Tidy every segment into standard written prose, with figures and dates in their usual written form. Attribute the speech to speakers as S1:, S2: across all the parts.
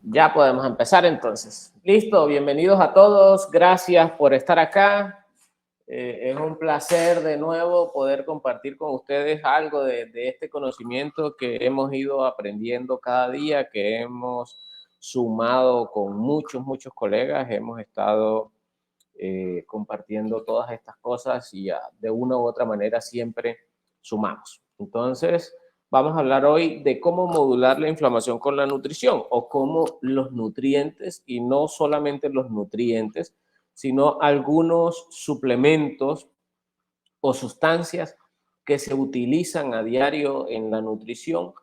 S1: Ya podemos empezar entonces. Listo, bienvenidos a todos. Gracias por estar acá. Es un placer de nuevo poder compartir con ustedes algo de este conocimiento que hemos ido aprendiendo cada día, que hemos sumado con muchos colegas. Hemos estado compartiendo todas estas cosas y de una u otra manera siempre sumamos. Entonces, vamos a hablar hoy de cómo modular la inflamación con la nutrición o cómo los nutrientes, y no solamente los nutrientes, sino algunos suplementos o sustancias que se utilizan a diario en la nutrición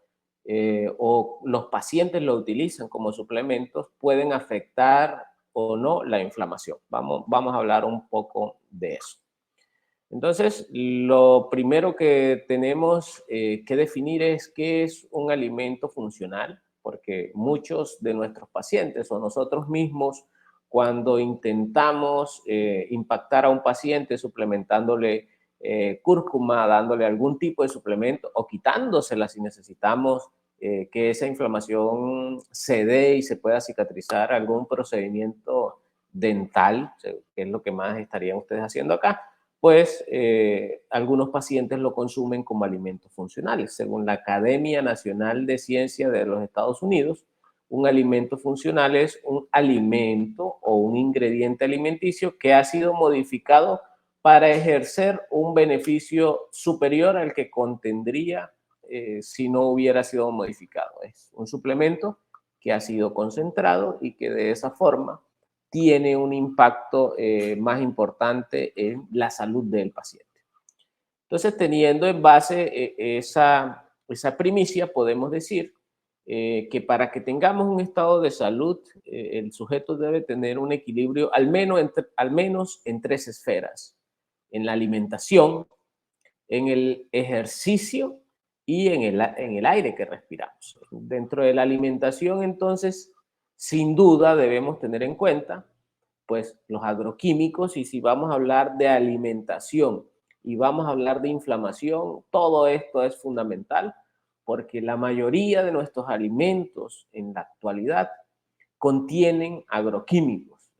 S1: o los pacientes lo utilizan como suplementos, pueden afectar o no la inflamación. Vamos a hablar un poco de eso. Entonces, lo primero que tenemos que definir es qué es un alimento funcional, porque muchos de nuestros pacientes o nosotros mismos, cuando intentamos impactar a un paciente suplementándole cúrcuma, dándole algún tipo de suplemento o quitándosela si necesitamos que esa inflamación se dé y se pueda cicatrizar, algún procedimiento dental, que es lo que más estarían ustedes haciendo acá, pues algunos pacientes lo consumen como alimentos funcionales. Según la Academia Nacional de Ciencia de los Estados Unidos, un alimento funcional es un alimento o un ingrediente alimenticio que ha sido modificado para ejercer un beneficio superior al que contendría si no hubiera sido modificado. Es un suplemento que ha sido concentrado y que de esa forma tiene un impacto más importante en la salud del paciente. Entonces, teniendo en base esa primicia, podemos decir que para que tengamos un estado de salud, el sujeto debe tener un equilibrio al menos en tres esferas: en la alimentación, en el ejercicio y en el aire que respiramos. Dentro de la alimentación, entonces, sin duda debemos tener en cuenta pues los agroquímicos, y si vamos a hablar de alimentación y vamos a hablar de inflamación, todo esto es fundamental porque la mayoría de nuestros alimentos en la actualidad contienen agroquímicos,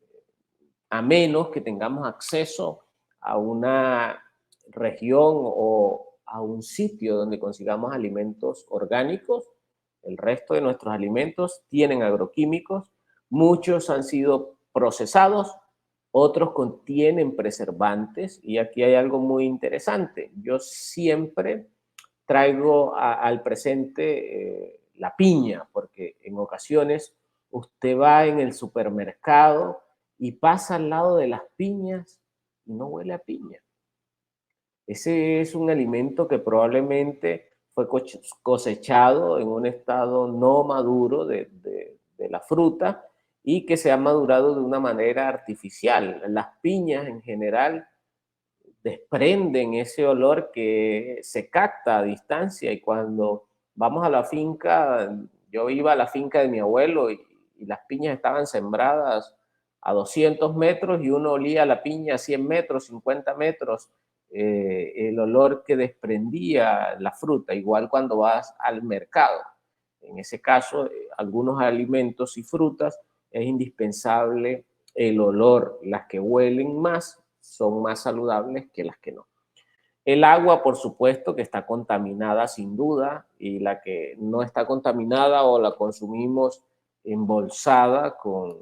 S1: a menos que tengamos acceso a una región o a un sitio donde consigamos alimentos orgánicos. El resto de nuestros alimentos tienen agroquímicos, muchos han sido procesados, otros contienen preservantes, y aquí hay algo muy interesante. Yo siempre traigo al presente la piña, porque en ocasiones usted va en el supermercado y pasa al lado de las piñas y no huele a piña. Ese es un alimento que probablemente fue cosechado en un estado no maduro de la fruta y que se ha madurado de una manera artificial. Las piñas en general desprenden ese olor que se capta a distancia, y cuando vamos a la finca, yo iba a la finca de mi abuelo y las piñas estaban sembradas a 200 metros y uno olía la piña a 100 metros, 50 metros, el olor que desprendía la fruta, igual cuando vas al mercado. En ese caso, algunos alimentos y frutas es indispensable el olor. Las que huelen más son más saludables que las que no. El agua, por supuesto, que está contaminada sin duda, y la que no está contaminada o la consumimos embolsada con,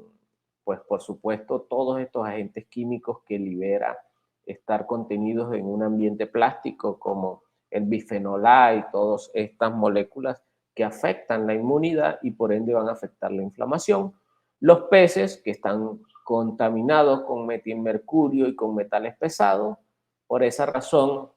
S1: pues por supuesto, todos estos agentes químicos que libera estar contenidos en un ambiente plástico, como el bifenol A y todas estas moléculas que afectan la inmunidad y por ende van a afectar la inflamación. Los peces, que están contaminados con metilmercurio y con metales pesados. Por esa razón,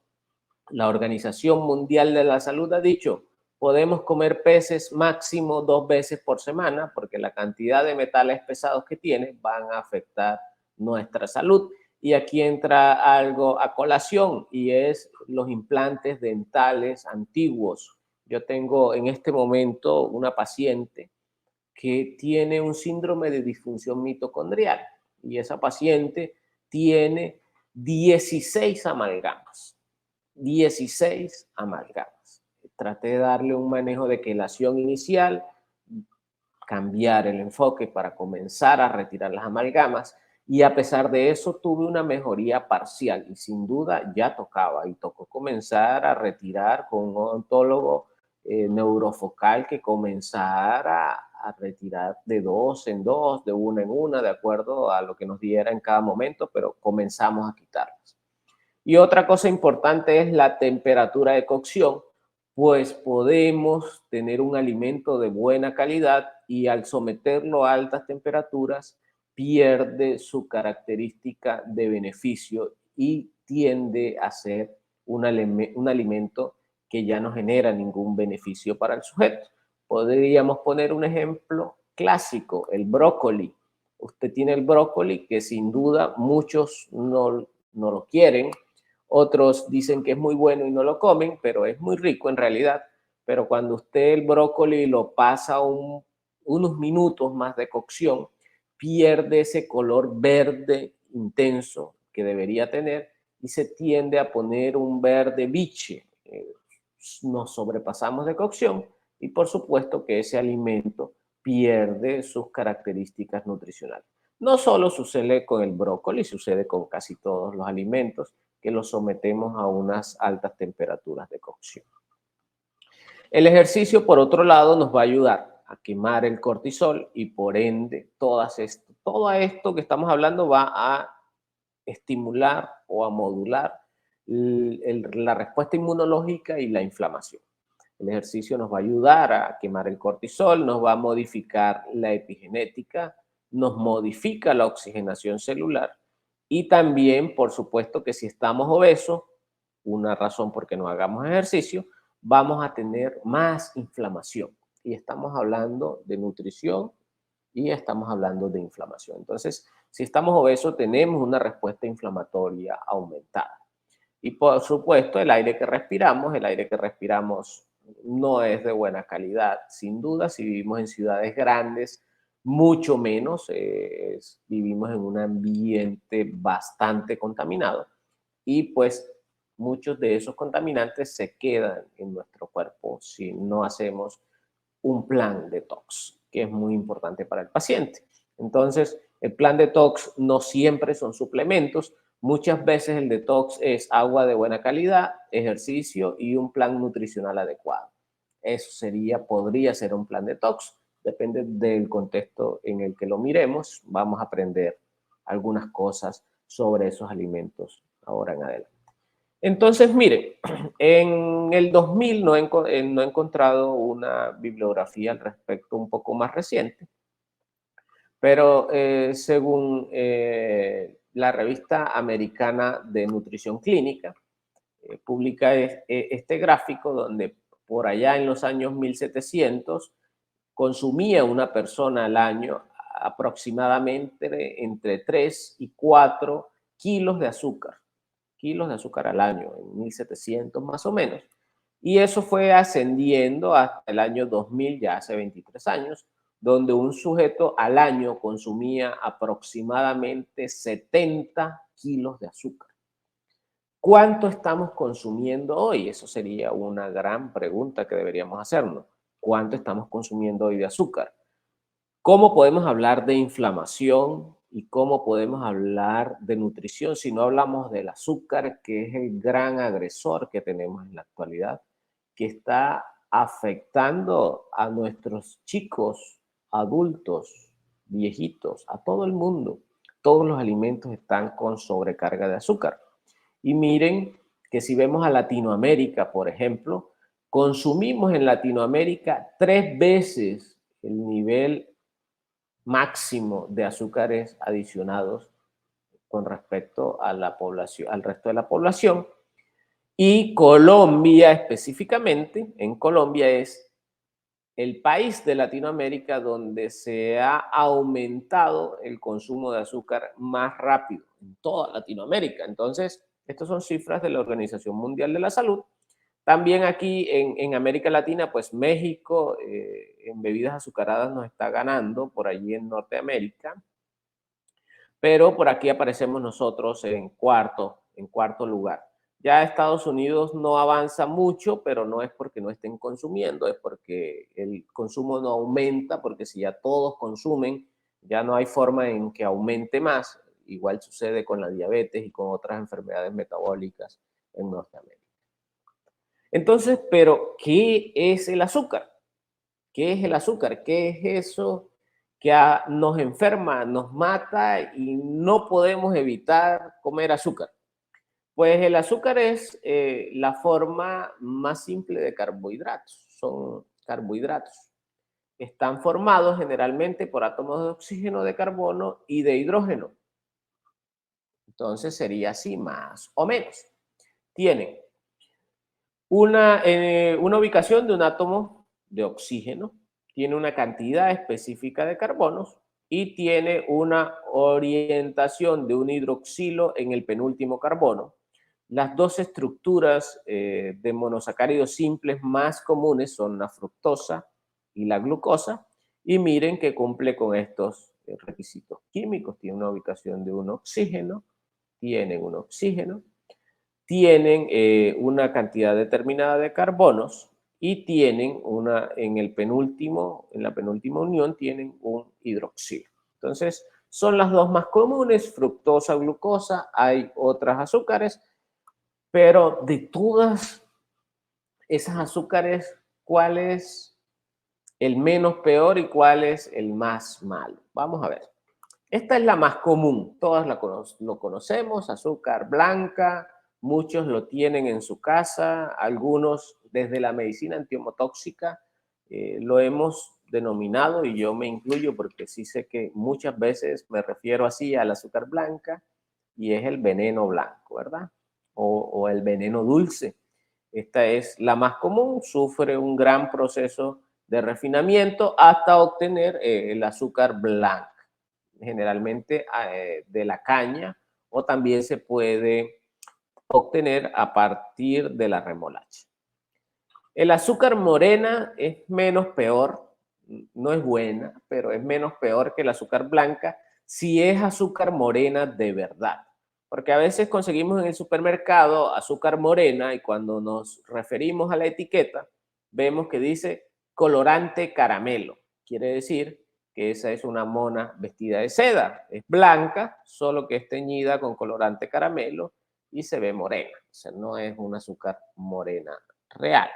S1: la Organización Mundial de la Salud ha dicho: podemos comer peces máximo 2 veces por semana, porque la cantidad de metales pesados que tiene van a afectar nuestra salud. Y aquí entra algo a colación, y es los implantes dentales antiguos. Yo tengo en este momento una paciente que tiene un síndrome de disfunción mitocondrial, y esa paciente tiene 16 amalgamas. 16 amalgamas. Traté de darle un manejo de quelación inicial, cambiar el enfoque para comenzar a retirar las amalgamas y a pesar de eso tuve una mejoría parcial y sin duda ya tocaba y tocó comenzar a retirar con un odontólogo neurofocal que comenzara a retirar de dos en dos, de una en una, de acuerdo a lo que nos diera en cada momento, pero comenzamos a quitarlas. Y otra cosa importante es la temperatura de cocción, pues podemos tener un alimento de buena calidad y al someterlo a altas temperaturas pierde su característica de beneficio y tiende a ser un alimento que ya no genera ningún beneficio para el sujeto. Podríamos poner un ejemplo clásico, el brócoli. Usted tiene el brócoli que sin duda muchos no lo quieren, otros dicen que es muy bueno y no lo comen, pero es muy rico en realidad. Pero cuando usted el brócoli lo pasa unos minutos más de cocción, pierde ese color verde intenso que debería tener y se tiende a poner un verde biche. Nos sobrepasamos de cocción y por supuesto que ese alimento pierde sus características nutricionales. No solo sucede con el brócoli, sucede con casi todos los alimentos que los sometemos a unas altas temperaturas de cocción. El ejercicio, por otro lado, nos va a ayudar a quemar el cortisol y por ende todo esto que estamos hablando va a estimular o a modular la respuesta inmunológica y la inflamación. El ejercicio nos va a ayudar a quemar el cortisol, nos va a modificar la epigenética, nos modifica la oxigenación celular y también, por supuesto, que si estamos obesos, una razón por qué no hagamos ejercicio, vamos a tener más inflamación. Y estamos hablando de nutrición y estamos hablando de inflamación. Entonces, si estamos obesos, tenemos una respuesta inflamatoria aumentada. Y por supuesto, el aire que respiramos no es de buena calidad. Sin duda, si vivimos en ciudades grandes, mucho menos, vivimos en un ambiente bastante contaminado y pues muchos de esos contaminantes se quedan en nuestro cuerpo si no hacemos un plan detox, que es muy importante para el paciente. Entonces, el plan detox no siempre son suplementos, muchas veces el detox es agua de buena calidad, ejercicio y un plan nutricional adecuado. Eso podría ser un plan detox, depende del contexto en el que lo miremos, vamos a aprender algunas cosas sobre esos alimentos ahora en adelante. Entonces, mire, en el 2000 no he encontrado una bibliografía al respecto un poco más reciente, pero según la revista americana de nutrición clínica, publica este gráfico donde por allá en los años 1700 consumía una persona al año aproximadamente entre 3 y 4 kilos de azúcar al año, en 1700 más o menos. Y eso fue ascendiendo hasta el año 2000, ya hace 23 años, donde un sujeto al año consumía aproximadamente 70 kilos de azúcar. ¿Cuánto estamos consumiendo hoy? Eso sería una gran pregunta que deberíamos hacernos. ¿Cuánto estamos consumiendo hoy de azúcar? ¿Cómo podemos hablar de inflamación y cómo podemos hablar de nutrición si no hablamos del azúcar, que es el gran agresor que tenemos en la actualidad, que está afectando a nuestros chicos, adultos, viejitos, a todo el mundo? Todos los alimentos están con sobrecarga de azúcar. Y miren que si vemos a Latinoamérica, por ejemplo, consumimos en Latinoamérica 3 veces el nivel máximo de azúcares adicionados con respecto a la población, al resto de la población. Y Colombia específicamente, en Colombia es el país de Latinoamérica donde se ha aumentado el consumo de azúcar más rápido en toda Latinoamérica. Entonces, estas son cifras de la Organización Mundial de la Salud. También aquí en América Latina, pues México en bebidas azucaradas nos está ganando por allí en Norteamérica, pero por aquí aparecemos nosotros en cuarto lugar. Ya Estados Unidos no avanza mucho, pero no es porque no estén consumiendo, es porque el consumo no aumenta, porque si ya todos consumen, ya no hay forma en que aumente más. Igual sucede con la diabetes y con otras enfermedades metabólicas en Norteamérica. Entonces, pero, ¿qué es el azúcar? ¿Qué es el azúcar? ¿Qué es eso que nos enferma, nos mata y no podemos evitar comer azúcar? Pues el azúcar es la forma más simple de carbohidratos. Son carbohidratos. Están formados generalmente por átomos de oxígeno, de carbono y de hidrógeno. Entonces sería así, más o menos. Tienen una ubicación de un átomo de oxígeno, tiene una cantidad específica de carbonos y tiene una orientación de un hidroxilo en el penúltimo carbono. Las dos estructuras de monosacáridos simples más comunes son la fructosa y la glucosa, y miren que cumple con estos requisitos químicos. Tiene una ubicación de un oxígeno, tienen un oxígeno, tienen una cantidad determinada de carbonos y tienen en la penúltima unión tienen un hidroxilo. Entonces, son las dos más comunes, fructosa, glucosa. Hay otras azúcares, pero de todas esas azúcares, ¿cuál es el menos peor y cuál es el más malo? Vamos a ver. Esta es la más común, todas lo conocemos, azúcar blanca, muchos lo tienen en su casa, algunos desde la medicina antiemotóxica lo hemos denominado, y yo me incluyo porque sí sé que muchas veces me refiero así al azúcar blanca, y es el veneno blanco, ¿verdad? O el veneno dulce. Esta es la más común, sufre un gran proceso de refinamiento hasta obtener el azúcar blanco, generalmente de la caña, o también se puede obtener a partir de la remolacha. El azúcar morena es menos peor, no es buena, pero es menos peor que el azúcar blanca si es azúcar morena de verdad. Porque a veces conseguimos en el supermercado azúcar morena y cuando nos referimos a la etiqueta vemos que dice colorante caramelo. Quiere decir que esa es una mona vestida de seda. Es blanca, solo que es teñida con colorante caramelo y se ve morena. O sea, no es un azúcar morena real.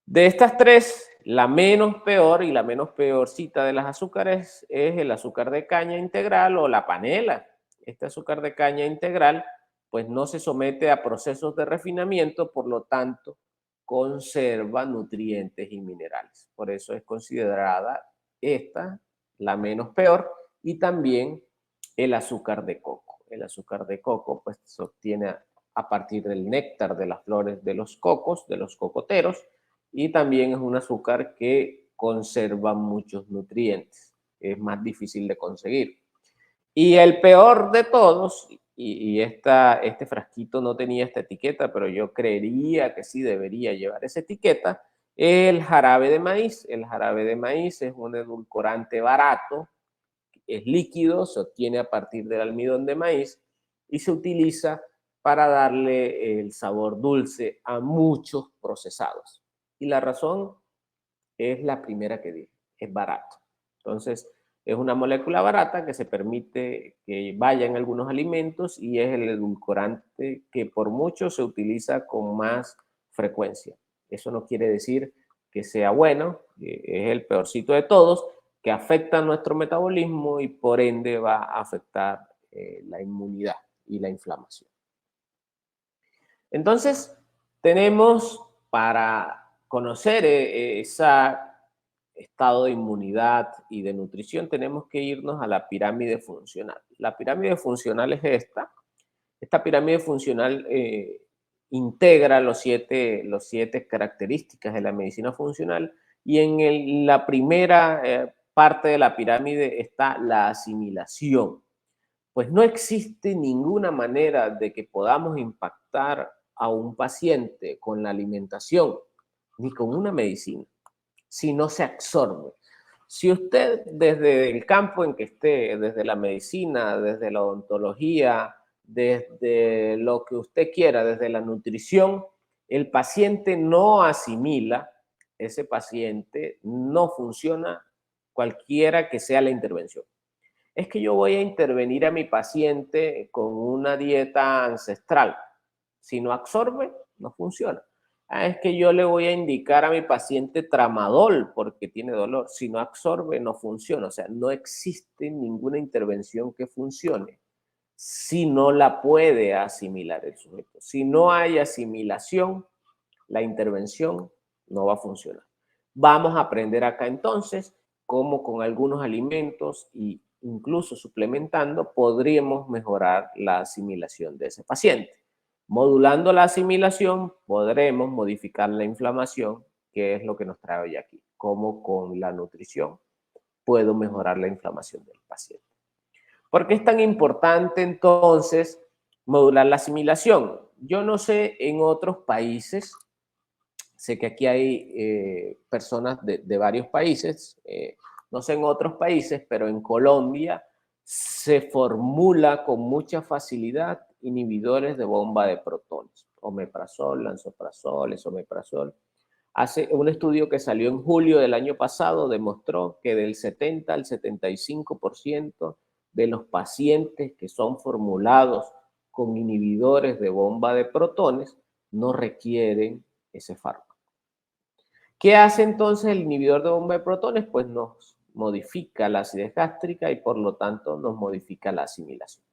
S1: De estas tres, la menos peor y la menos peorcita de las azúcares es el azúcar de caña integral o la panela. Este azúcar de caña integral pues no se somete a procesos de refinamiento, por lo tanto conserva nutrientes y minerales. Por eso es considerada esta la menos peor, y también el azúcar de coco. El azúcar de coco pues se obtiene a partir del néctar de las flores de los cocos, de los cocoteros, y también es un azúcar que conserva muchos nutrientes, es más difícil de conseguir. Y el peor de todos, este frasquito no tenía esta etiqueta, pero yo creería que sí debería llevar esa etiqueta, el jarabe de maíz. El jarabe de maíz es un edulcorante barato, es líquido, se obtiene a partir del almidón de maíz y se utiliza para darle el sabor dulce a muchos procesados. Y la razón es la primera que dije, es barato. Entonces, es una molécula barata que se permite que vaya en algunos alimentos y es el edulcorante que por mucho se utiliza con más frecuencia. Eso no quiere decir que sea bueno, es el peorcito de todos, que afecta nuestro metabolismo y por ende va a afectar la inmunidad y la inflamación. Entonces, tenemos para conocer ese estado de inmunidad y de nutrición, tenemos que irnos a la pirámide funcional. La pirámide funcional es esta. Esta pirámide funcional integra los siete características de la medicina funcional, y en la primera parte de la pirámide está la asimilación. Pues no existe ninguna manera de que podamos impactar a un paciente con la alimentación ni con una medicina si no se absorbe. Si usted desde el campo en que esté, desde la medicina, desde la odontología, desde lo que usted quiera, desde la nutrición, el paciente no asimila, ese paciente no funciona cualquiera que sea la intervención. Es que yo voy a intervenir a mi paciente con una dieta ancestral. Si no absorbe, no funciona. Ah, es que yo le voy a indicar a mi paciente tramadol porque tiene dolor. Si no absorbe, no funciona. O sea, no existe ninguna intervención que funcione si no la puede asimilar el sujeto. Si no hay asimilación, la intervención no va a funcionar. Vamos a aprender acá entonces cómo con algunos alimentos e incluso suplementando podríamos mejorar la asimilación de ese paciente. Modulando la asimilación podremos modificar la inflamación, que es lo que nos trae hoy aquí. Cómo con la nutrición puedo mejorar la inflamación del paciente. ¿Por qué es tan importante entonces modular la asimilación? Yo no sé en otros países, sé que aquí hay personas de varios países, no sé en otros países, pero en Colombia se formula con mucha facilidad inhibidores de bomba de protones, omeprazol, lansoprazol, esomeprazol. Hace un estudio que salió en julio del año pasado demostró que del 70 al 75% de los pacientes que son formulados con inhibidores de bomba de protones no requieren ese fármaco. ¿Qué hace entonces el inhibidor de bomba de protones? Pues nos modifica la acidez gástrica y por lo tanto nos modifica la asimilación.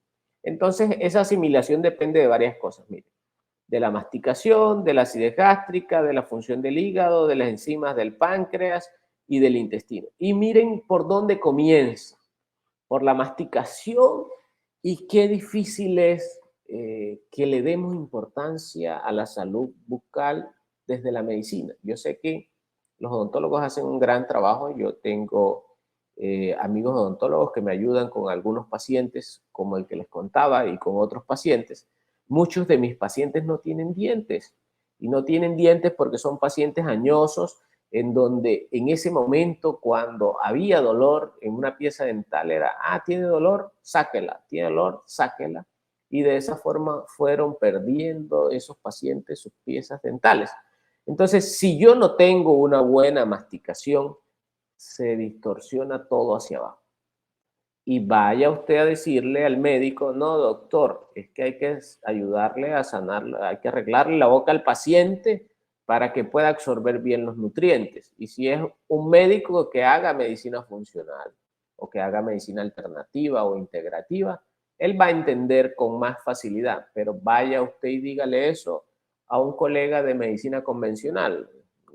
S1: Entonces esa asimilación depende de varias cosas, miren, de la masticación, de la acidez gástrica, de la función del hígado, de las enzimas del páncreas y del intestino. Y miren por dónde comienza, por la masticación, y qué difícil es que le demos importancia a la salud bucal desde la medicina. Yo sé que los odontólogos hacen un gran trabajo, yo tengo amigos odontólogos que me ayudan con algunos pacientes, como el que les contaba, y con otros pacientes. Muchos de mis pacientes no tienen dientes, y no tienen dientes porque son pacientes añosos, en donde en ese momento, cuando había dolor en una pieza dental, era, tiene dolor, sáquela, tiene dolor, sáquela. Y de esa forma fueron perdiendo esos pacientes sus piezas dentales. Entonces, si yo no tengo una buena masticación, se distorsiona todo hacia abajo. Y vaya usted a decirle al médico, no, doctor, es que hay que ayudarle a sanar, hay que arreglarle la boca al paciente para que pueda absorber bien los nutrientes. Y si es un médico que haga medicina funcional o que haga medicina alternativa o integrativa, él va a entender con más facilidad. Pero vaya usted y dígale eso a un colega de medicina convencional.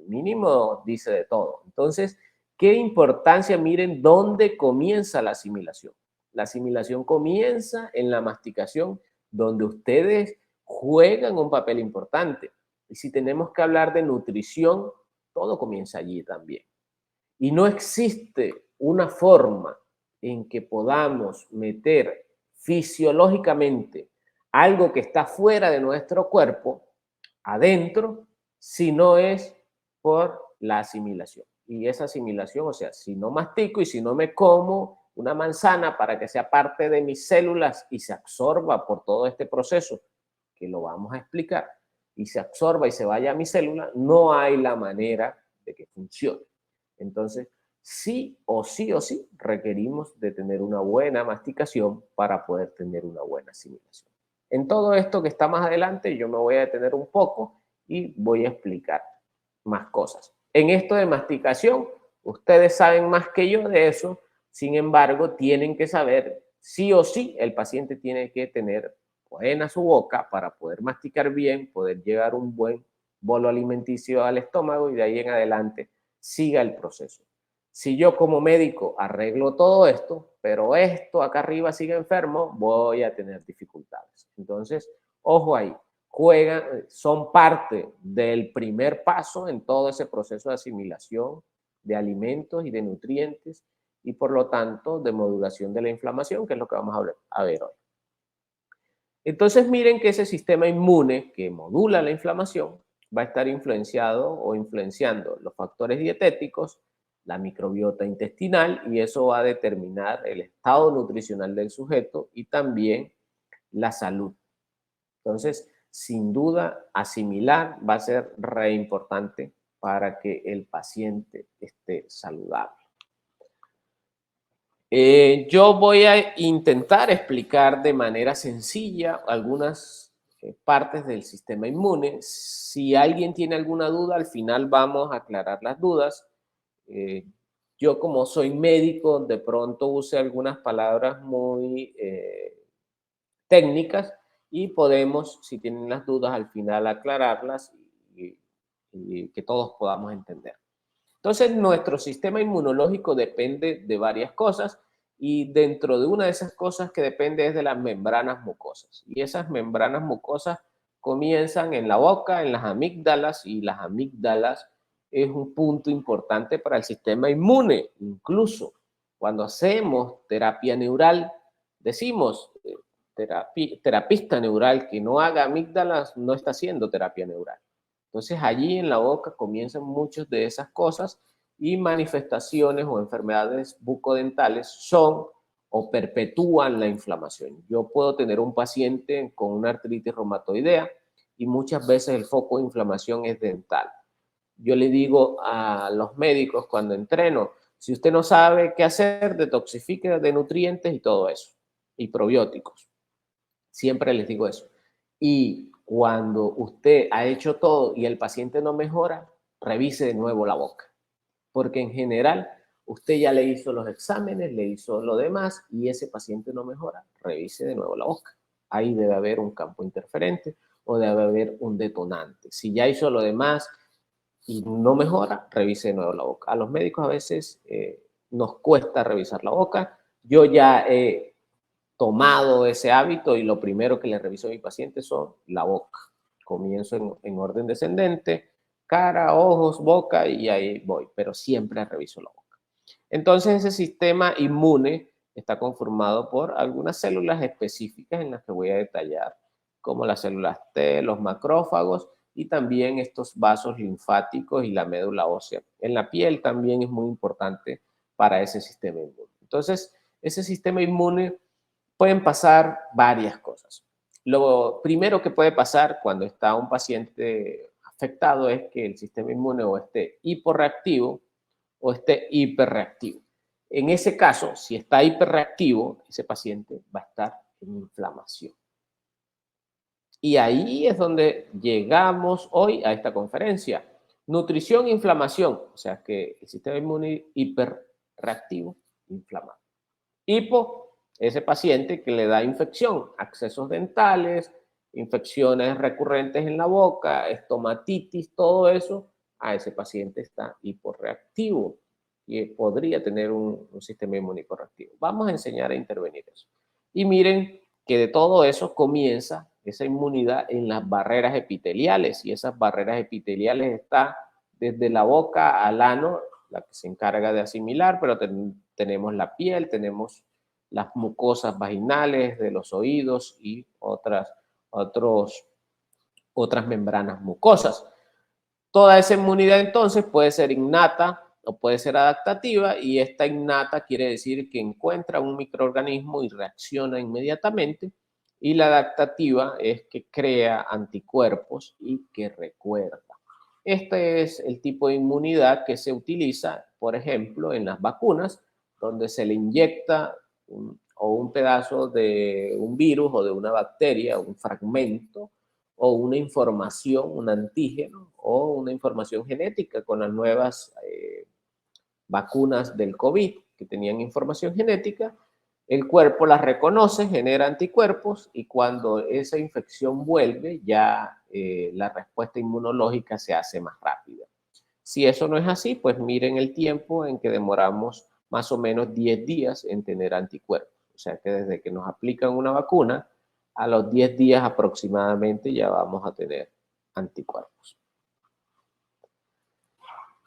S1: Mínimo dice de todo. Entonces, ¿qué importancia? Miren dónde comienza la asimilación. La asimilación comienza en la masticación, donde ustedes juegan un papel importante. Y si tenemos que hablar de nutrición, todo comienza allí también. Y no existe una forma en que podamos meter fisiológicamente algo que está fuera de nuestro cuerpo adentro, si no es por la asimilación. Y esa asimilación, o sea, si no mastico y si no me como una manzana para que sea parte de mis células y se absorba por todo este proceso, que lo vamos a explicar, y se absorba y se vaya a mi célula, no hay la manera de que funcione. Entonces, sí o sí requerimos de tener una buena masticación para poder tener una buena asimilación. En todo esto que está más adelante, yo me voy a detener un poco y voy a explicar más cosas. En esto de masticación, ustedes saben más que yo de eso, sin embargo, tienen que saber sí o sí, el paciente tiene que tener buena su boca para poder masticar bien, poder llevar un buen bolo alimenticio al estómago y de ahí en adelante siga el proceso. Si yo como médico arreglo todo esto, pero esto acá arriba sigue enfermo, voy a tener dificultades. Entonces, ojo ahí, juegan, son parte del primer paso en todo ese proceso de asimilación de alimentos y de nutrientes y por lo tanto de modulación de la inflamación, que es lo que vamos a ver hoy. Entonces miren que ese sistema inmune que modula la inflamación va a estar influenciado o influenciando los factores dietéticos, la microbiota intestinal, y eso va a determinar el estado nutricional del sujeto y también la salud Entonces, sin duda, asimilar va a ser re importante para que el paciente esté saludable. Yo voy a intentar explicar de manera sencilla algunas partes del sistema inmune. Si alguien tiene alguna duda, al final vamos a aclarar las dudas. Eh, yo como soy médico, de pronto use algunas palabras muy técnicas y podemos, si tienen las dudas, al final aclararlas y que todos podamos entender. Entonces, nuestro sistema inmunológico depende de varias cosas y dentro de una de esas cosas que depende es de las membranas mucosas. Y esas membranas mucosas comienzan en la boca, en las amígdalas, y las amígdalas es un punto importante para el sistema inmune. Incluso cuando hacemos terapia neural, decimos, terapista neural que no haga amígdalas no está haciendo terapia neural. Entonces allí en la boca comienzan muchas de esas cosas y manifestaciones o enfermedades bucodentales son o perpetúan la inflamación. Yo puedo tener un paciente con una artritis reumatoidea y muchas veces el foco de inflamación es dental. Yo le digo a los médicos cuando entreno, si usted no sabe qué hacer, detoxifique de nutrientes y todo eso, y probióticos. Siempre les digo eso. Y cuando usted ha hecho todo y el paciente no mejora, revise de nuevo la boca. Porque en general usted ya le hizo los exámenes, le hizo lo demás y ese paciente no mejora, revise de nuevo la boca. Ahí debe haber un campo interferente o debe haber un detonante. Si ya hizo lo demás y no mejora, revise de nuevo la boca. A los médicos a veces nos cuesta revisar la boca. Yo ya he tomado ese hábito y lo primero que le reviso a mi paciente son la boca. Comienzo en orden descendente, cara, ojos, boca y ahí voy, pero siempre reviso la boca. Entonces ese sistema inmune está conformado por algunas células específicas en las que voy a detallar, como las células T, los macrófagos y también estos vasos linfáticos y la médula ósea. En la piel también es muy importante para ese sistema inmune. Entonces, ese sistema inmune pueden pasar varias cosas. Lo primero que puede pasar cuando está un paciente afectado es que el sistema inmune o esté hiporreactivo o esté hiperreactivo. En ese caso, si está hiperreactivo, ese paciente va a estar en inflamación. Y ahí es donde llegamos hoy a esta conferencia. Nutrición e inflamación, o sea que el sistema inmune hiperreactivo, inflamado. Hipo, ese paciente que le da infección, accesos dentales, infecciones recurrentes en la boca, estomatitis, todo eso, a ese paciente está hiporreactivo y podría tener un sistema inmune hiporreactivo. Vamos a enseñar a intervenir eso. Y miren que de todo eso comienza esa inmunidad en las barreras epiteliales y esas barreras epiteliales están desde la boca al ano, la que se encarga de asimilar, pero tenemos la piel, tenemos las mucosas vaginales de los oídos y otras membranas mucosas. Toda esa inmunidad entonces puede ser innata o puede ser adaptativa y esta innata quiere decir que encuentra un microorganismo y reacciona inmediatamente y la adaptativa es que crea anticuerpos y que recuerda. Este es el tipo de inmunidad que se utiliza, por ejemplo, en las vacunas, donde se le inyecta un pedazo de un virus o de una bacteria, un fragmento, o una información, un antígeno o una información genética con las nuevas vacunas del COVID que tenían información genética. El cuerpo las reconoce, genera anticuerpos y cuando esa infección vuelve, ya la respuesta inmunológica se hace más rápida. Si eso no es así, pues miren el tiempo en que demoramos más o menos 10 días en tener anticuerpos. O sea que desde que nos aplican una vacuna, a los 10 días aproximadamente ya vamos a tener anticuerpos.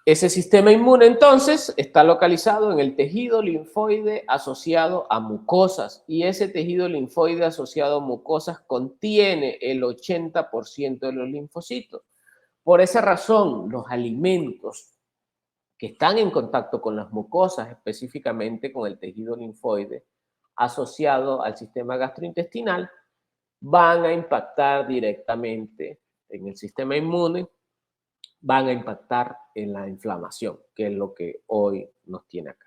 S1: Ese sistema inmune entonces está localizado en el tejido linfoide asociado a mucosas y ese tejido linfoide asociado a mucosas contiene el 80% de los linfocitos. Por esa razón, los alimentos que están en contacto con las mucosas, específicamente con el tejido linfoide asociado al sistema gastrointestinal, van a impactar directamente en el sistema inmune, van a impactar en la inflamación, que es lo que hoy nos tiene acá.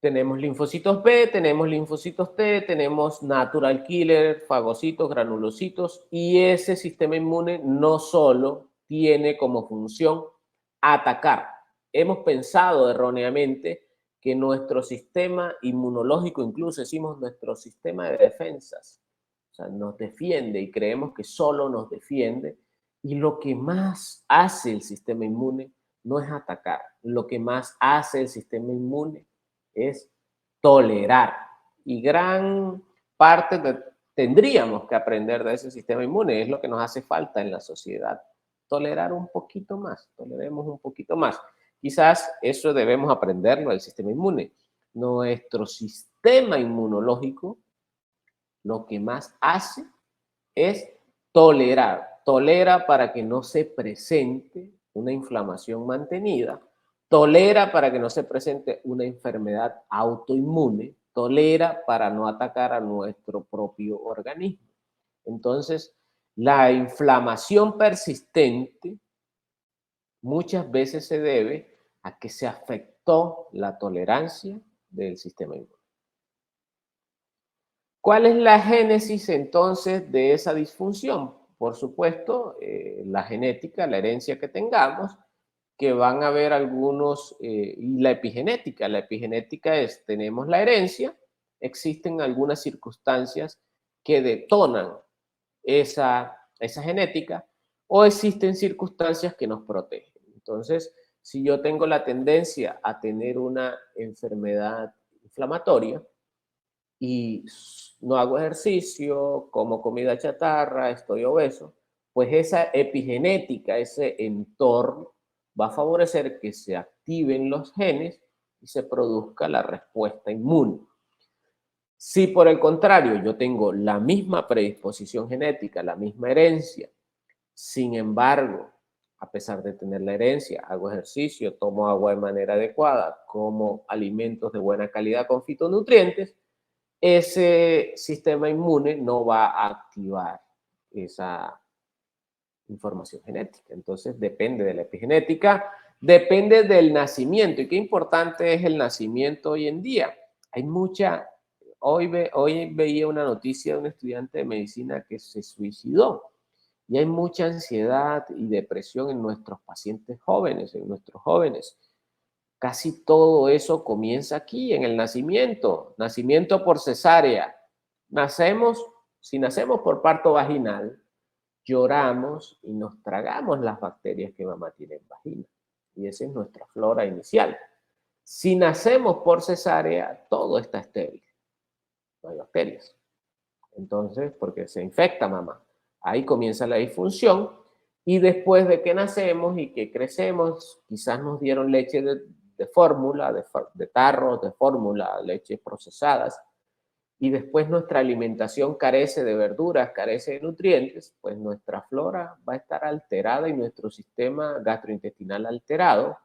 S1: Tenemos linfocitos B, tenemos linfocitos T, tenemos natural killer, fagocitos, granulocitos, y ese sistema inmune no solo tiene como función atacar. Hemos pensado erróneamente que nuestro sistema inmunológico, incluso decimos nuestro sistema de defensas, o sea, nos defiende y creemos que solo nos defiende, y lo que más hace el sistema inmune no es atacar, lo que más hace el sistema inmune es tolerar. Y gran tendríamos que aprender de ese sistema inmune, es lo que nos hace falta en la sociedad. Tolerar un poquito más, toleremos un poquito más. Quizás eso debemos aprenderlo del sistema inmune. Nuestro sistema inmunológico lo que más hace es tolerar. Tolera para que no se presente una inflamación mantenida, tolera para que no se presente una enfermedad autoinmune, tolera para no atacar a nuestro propio organismo. Entonces, la inflamación persistente muchas veces se debe a que se afectó la tolerancia del sistema inmune. ¿Cuál es la génesis entonces de esa disfunción? Por supuesto, la genética, la herencia que tengamos, que van a haber algunos, y la epigenética. La epigenética es, tenemos la herencia, existen algunas circunstancias que detonan esa genética, o existen circunstancias que nos protegen. Entonces, si yo tengo la tendencia a tener una enfermedad inflamatoria, y no hago ejercicio, como comida chatarra, estoy obeso, pues esa epigenética, ese entorno, va a favorecer que se activen los genes y se produzca la respuesta inmune. Si por el contrario yo tengo la misma predisposición genética, la misma herencia, sin embargo, a pesar de tener la herencia, hago ejercicio, tomo agua de manera adecuada, como alimentos de buena calidad con fitonutrientes, ese sistema inmune no va a activar esa información genética. Entonces, depende de la epigenética, depende del nacimiento. Y qué importante es el nacimiento hoy en día. Hay mucha, hoy veía una noticia de un estudiante de medicina que se suicidó. Y hay mucha ansiedad y depresión en nuestros pacientes jóvenes, en nuestros jóvenes. Casi todo eso comienza aquí, en el nacimiento. Nacimiento por cesárea. Si nacemos por parto vaginal, lloramos y nos tragamos las bacterias que mamá tiene en vagina. Y esa es nuestra flora inicial. Si nacemos por cesárea, todo está estéril. No hay bacterias. Entonces, porque se infecta mamá. Ahí comienza la disfunción. Y después de que nacemos y que crecemos, quizás nos dieron leche de fórmula, de tarros, de fórmula, leches procesadas, y después nuestra alimentación carece de verduras, carece de nutrientes, pues nuestra flora va a estar alterada y nuestro sistema gastrointestinal alterado.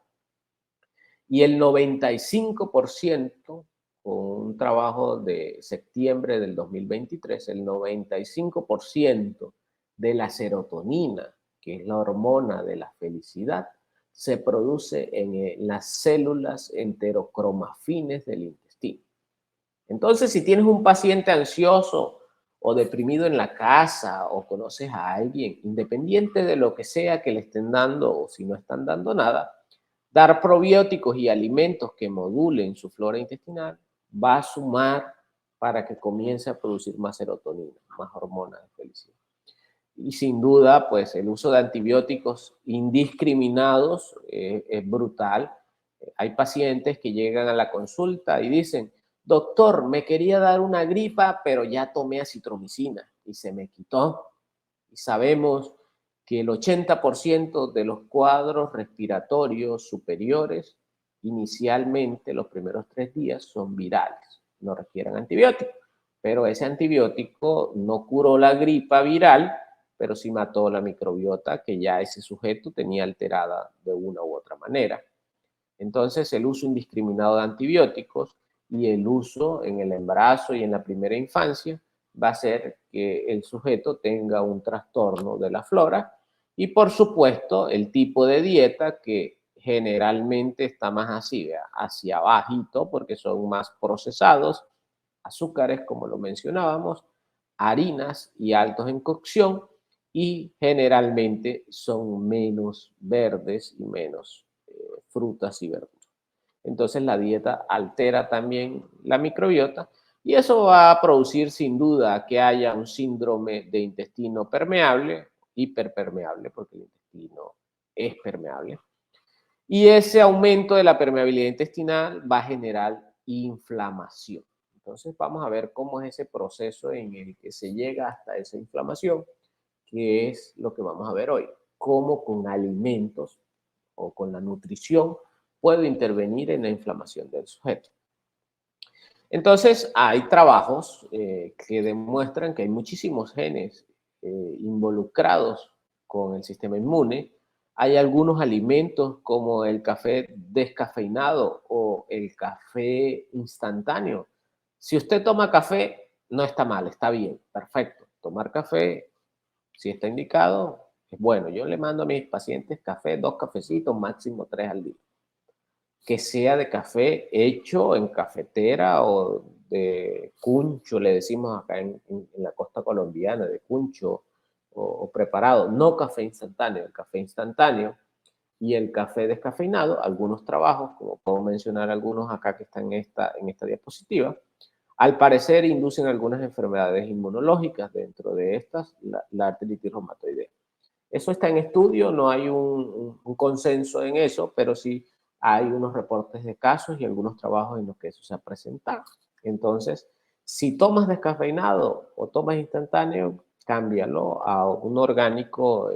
S1: Y el 95%, con un trabajo de septiembre del 2023, el 95% de la serotonina, que es la hormona de la felicidad, se produce en las células enterocromafines del intestino. Entonces, si tienes un paciente ansioso o deprimido en la casa o conoces a alguien, independiente de lo que sea que le estén dando o si no están dando nada, dar probióticos y alimentos que modulen su flora intestinal va a sumar para que comience a producir más serotonina, más hormonas de felicidad. Y sin duda, pues el uso de antibióticos indiscriminados es brutal. Hay pacientes que llegan a la consulta y dicen, doctor, me quería dar una gripa, pero ya tomé acitromicina y se me quitó. Y sabemos que el 80% de los cuadros respiratorios superiores, inicialmente los primeros 3 días, son virales, no requieren antibiótico. Pero ese antibiótico no curó la gripa viral, pero sí mató la microbiota que ya ese sujeto tenía alterada de una u otra manera. Entonces, el uso indiscriminado de antibióticos y el uso en el embarazo y en la primera infancia va a ser que el sujeto tenga un trastorno de la flora y, por supuesto, el tipo de dieta que generalmente está más así, hacia abajito, porque son más procesados, azúcares, como lo mencionábamos, harinas y altos en cocción, y generalmente son menos verdes y menos frutas y verduras. Entonces la dieta altera también la microbiota y eso va a producir sin duda que haya un síndrome de intestino permeable, hiperpermeable, porque el intestino es permeable. Y ese aumento de la permeabilidad intestinal va a generar inflamación. Entonces vamos a ver cómo es ese proceso en el que se llega hasta esa inflamación, que es lo que vamos a ver hoy. Cómo con alimentos o con la nutrición puedo intervenir en la inflamación del sujeto. Entonces, hay trabajos que demuestran que hay muchísimos genes involucrados con el sistema inmune. Hay algunos alimentos como el café descafeinado o el café instantáneo. Si usted toma café, no está mal, está bien, perfecto. Tomar café, si está indicado, es bueno. Yo le mando a mis pacientes café, 2 cafecitos, máximo 3 al día, que sea de café hecho en cafetera o de cuncho, le decimos acá en la costa colombiana, de cuncho o preparado, no café instantáneo. El café instantáneo y el café descafeinado, algunos trabajos, como puedo mencionar algunos acá que están en esta diapositiva, al parecer inducen algunas enfermedades inmunológicas, dentro de estas la artritis reumatoidea. Eso está en estudio, no hay un consenso en eso, pero sí hay unos reportes de casos y algunos trabajos en los que eso se ha presentado. Entonces, si tomas descafeinado o tomas instantáneo, cámbialo a un orgánico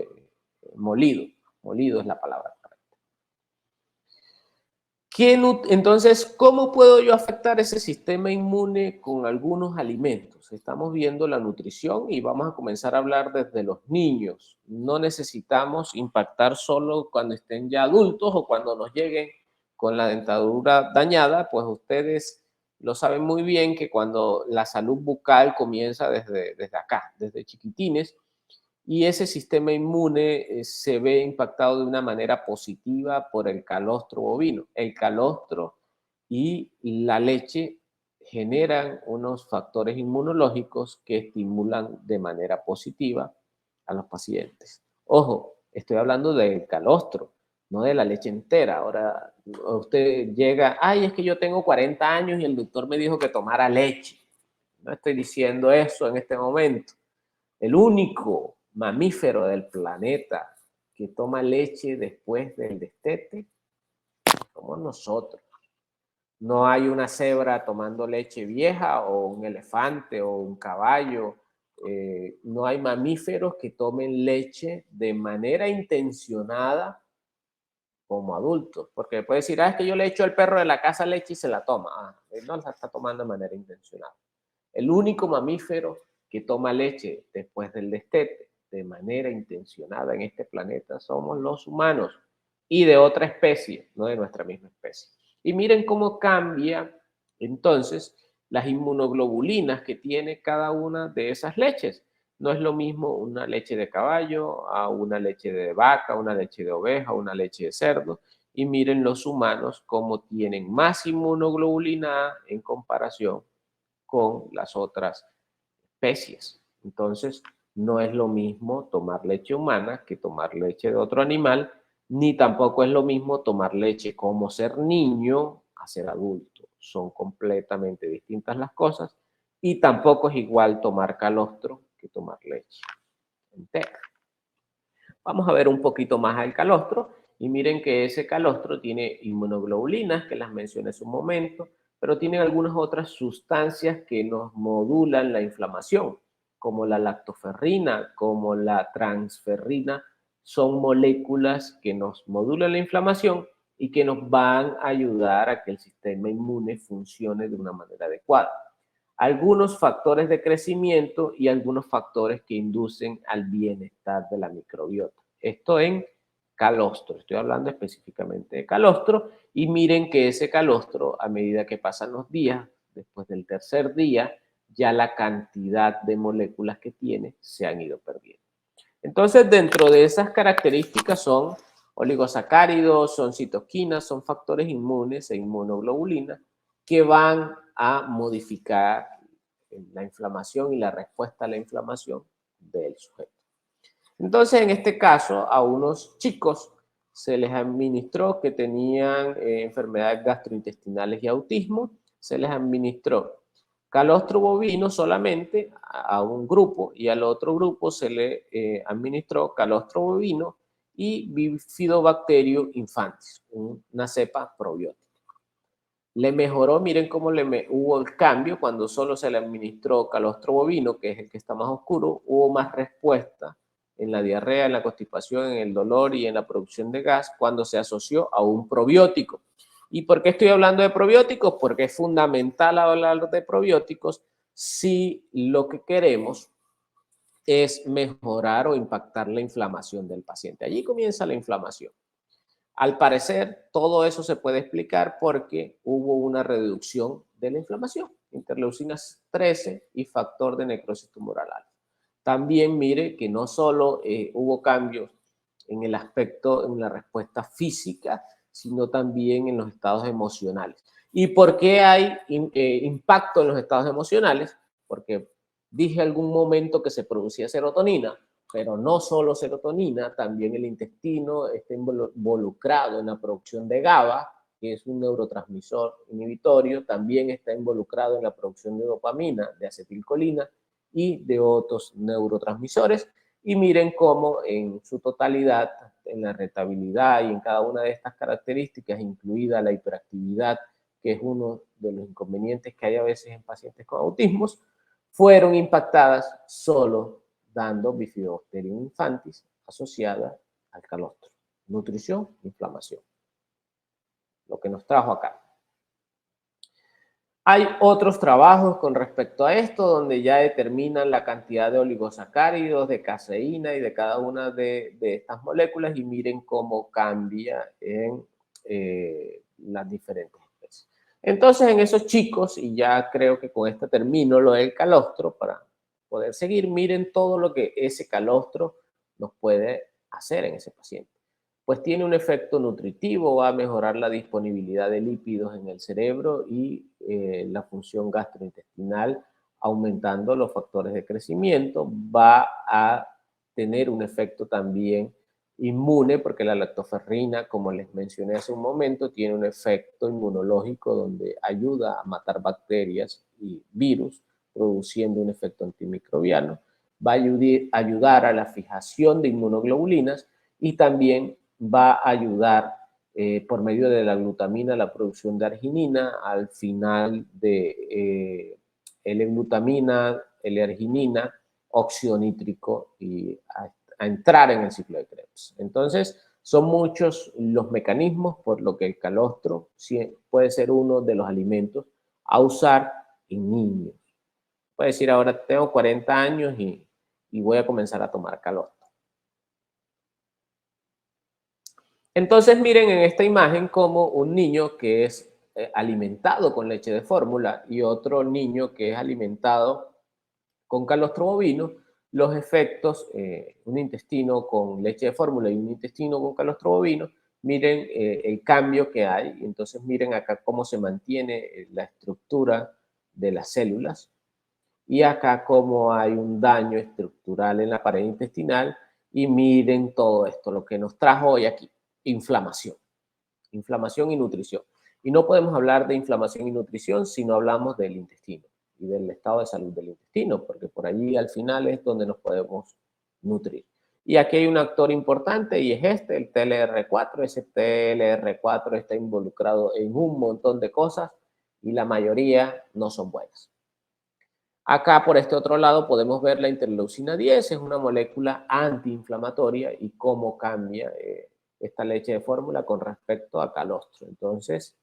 S1: molido. Molido es la palabra. Entonces, ¿cómo puedo yo afectar ese sistema inmune con algunos alimentos? Estamos viendo la nutrición y vamos a comenzar a hablar desde los niños. No necesitamos impactar solo cuando estén ya adultos o cuando nos lleguen con la dentadura dañada, pues ustedes lo saben muy bien que cuando la salud bucal comienza desde acá, desde chiquitines, y ese sistema inmune se ve impactado de una manera positiva por el calostro bovino. El calostro y la leche generan unos factores inmunológicos que estimulan de manera positiva a los pacientes. Ojo, estoy hablando del calostro, no de la leche entera. Ahora usted llega, ay, es que yo tengo 40 años y el doctor me dijo que tomara leche. No estoy diciendo eso en este momento. El único mamífero del planeta que toma leche después del destete somos nosotros. No hay una cebra tomando leche vieja o un elefante o un caballo. No hay mamíferos que tomen leche de manera intencionada como adultos. Porque puede decir, es que yo le echo al perro de la casa leche y se la toma. Él no la está tomando de manera intencional. El único mamífero que toma leche después del destete de manera intencionada en este planeta somos los humanos y de otra especie, no de nuestra misma especie. Y miren cómo cambia entonces las inmunoglobulinas que tiene cada una de esas leches. No es lo mismo una leche de caballo a una leche de vaca, una leche de oveja, una leche de cerdo. Y miren los humanos cómo tienen más inmunoglobulina A en comparación con las otras especies. Entonces, no es lo mismo tomar leche humana que tomar leche de otro animal, ni tampoco es lo mismo tomar leche como ser niño a ser adulto. Son completamente distintas las cosas y tampoco es igual tomar calostro que tomar leche entera. Vamos a ver un poquito más al calostro y miren que ese calostro tiene inmunoglobulinas, que las mencioné hace un momento, pero tiene algunas otras sustancias que nos modulan la inflamación, como la lactoferrina, como la transferrina. Son moléculas que nos modulan la inflamación y que nos van a ayudar a que el sistema inmune funcione de una manera adecuada. Algunos factores de crecimiento y algunos factores que inducen al bienestar de la microbiota. Esto en calostro, estoy hablando específicamente de calostro, y miren que ese calostro, a medida que pasan los días, después del tercer día, ya la cantidad de moléculas que tiene se han ido perdiendo. Entonces, dentro de esas características son oligosacáridos, son citoquinas, son factores inmunes e inmunoglobulinas que van a modificar la inflamación y la respuesta a la inflamación del sujeto. Entonces, en este caso, a unos chicos se les administró que tenían enfermedades gastrointestinales y autismo, se les administró calostro bovino solamente a un grupo y al otro grupo se le administró calostro bovino y Bifidobacterium infantis, una cepa probiótica. Le mejoró, miren cómo hubo el cambio cuando solo se le administró calostro bovino, que es el que está más oscuro, hubo más respuesta en la diarrea, en la constipación, en el dolor y en la producción de gas cuando se asoció a un probiótico. ¿Y por qué estoy hablando de probióticos? Porque es fundamental hablar de probióticos si lo que queremos es mejorar o impactar la inflamación del paciente. Allí comienza la inflamación. Al parecer, todo eso se puede explicar porque hubo una reducción de la inflamación, interleucinas 13 y factor de necrosis tumoral alfa. También mire que no solo hubo cambios en el aspecto, en la respuesta física, sino también en los estados emocionales. ¿Y por qué hay impacto en los estados emocionales? Porque dije algún momento que se producía serotonina, pero no solo serotonina, también el intestino está involucrado en la producción de GABA, que es un neurotransmisor inhibitorio, también está involucrado en la producción de dopamina, de acetilcolina y de otros neurotransmisores. Y miren cómo en su totalidad, en la irritabilidad y en cada una de estas características, incluida la hiperactividad, que es uno de los inconvenientes que hay a veces en pacientes con autismos, fueron impactadas solo dando Bifidobacterium infantis asociada al calostro. Nutrición, inflamación. Lo que nos trajo acá. Hay otros trabajos con respecto a esto donde ya determinan la cantidad de oligosacáridos, de caseína y de cada una de estas moléculas y miren cómo cambia en las diferentes especies. Entonces, en esos chicos, y ya creo que con esto termino lo del calostro para poder seguir, miren todo lo que ese calostro nos puede hacer en ese paciente. Pues tiene un efecto nutritivo, va a mejorar la disponibilidad de lípidos en el cerebro y la función gastrointestinal, aumentando los factores de crecimiento, va a tener un efecto también inmune, porque la lactoferrina, como les mencioné hace un momento, tiene un efecto inmunológico donde ayuda a matar bacterias y virus, produciendo un efecto antimicrobiano, va a ayudar a la fijación de inmunoglobulinas y también va a ayudar por medio de la glutamina la producción de arginina, al final de L-glutamina, L-arginina, óxido nítrico y a entrar en el ciclo de Krebs. Entonces, son muchos los mecanismos por lo que el calostro puede ser uno de los alimentos a usar en niños. Puede decir, ahora tengo 40 años y voy a comenzar a tomar calostro. Entonces miren en esta imagen como un niño que es alimentado con leche de fórmula y otro niño que es alimentado con calostro bovino, los efectos, un intestino con leche de fórmula y un intestino con calostro bovino, miren el cambio que hay. Entonces miren acá cómo se mantiene la estructura de las células y acá cómo hay un daño estructural en la pared intestinal y miren todo esto, lo que nos trajo hoy aquí, inflamación. Inflamación y nutrición. Y no podemos hablar de inflamación y nutrición si no hablamos del intestino y del estado de salud del intestino, porque por allí al final es donde nos podemos nutrir. Y aquí hay un actor importante y es este, el TLR4. Ese TLR4 está involucrado en un montón de cosas y la mayoría no son buenas. Acá por este otro lado podemos ver la interleucina 10, es una molécula antiinflamatoria y cómo cambia esta leche de fórmula con respecto a calostro. Entonces,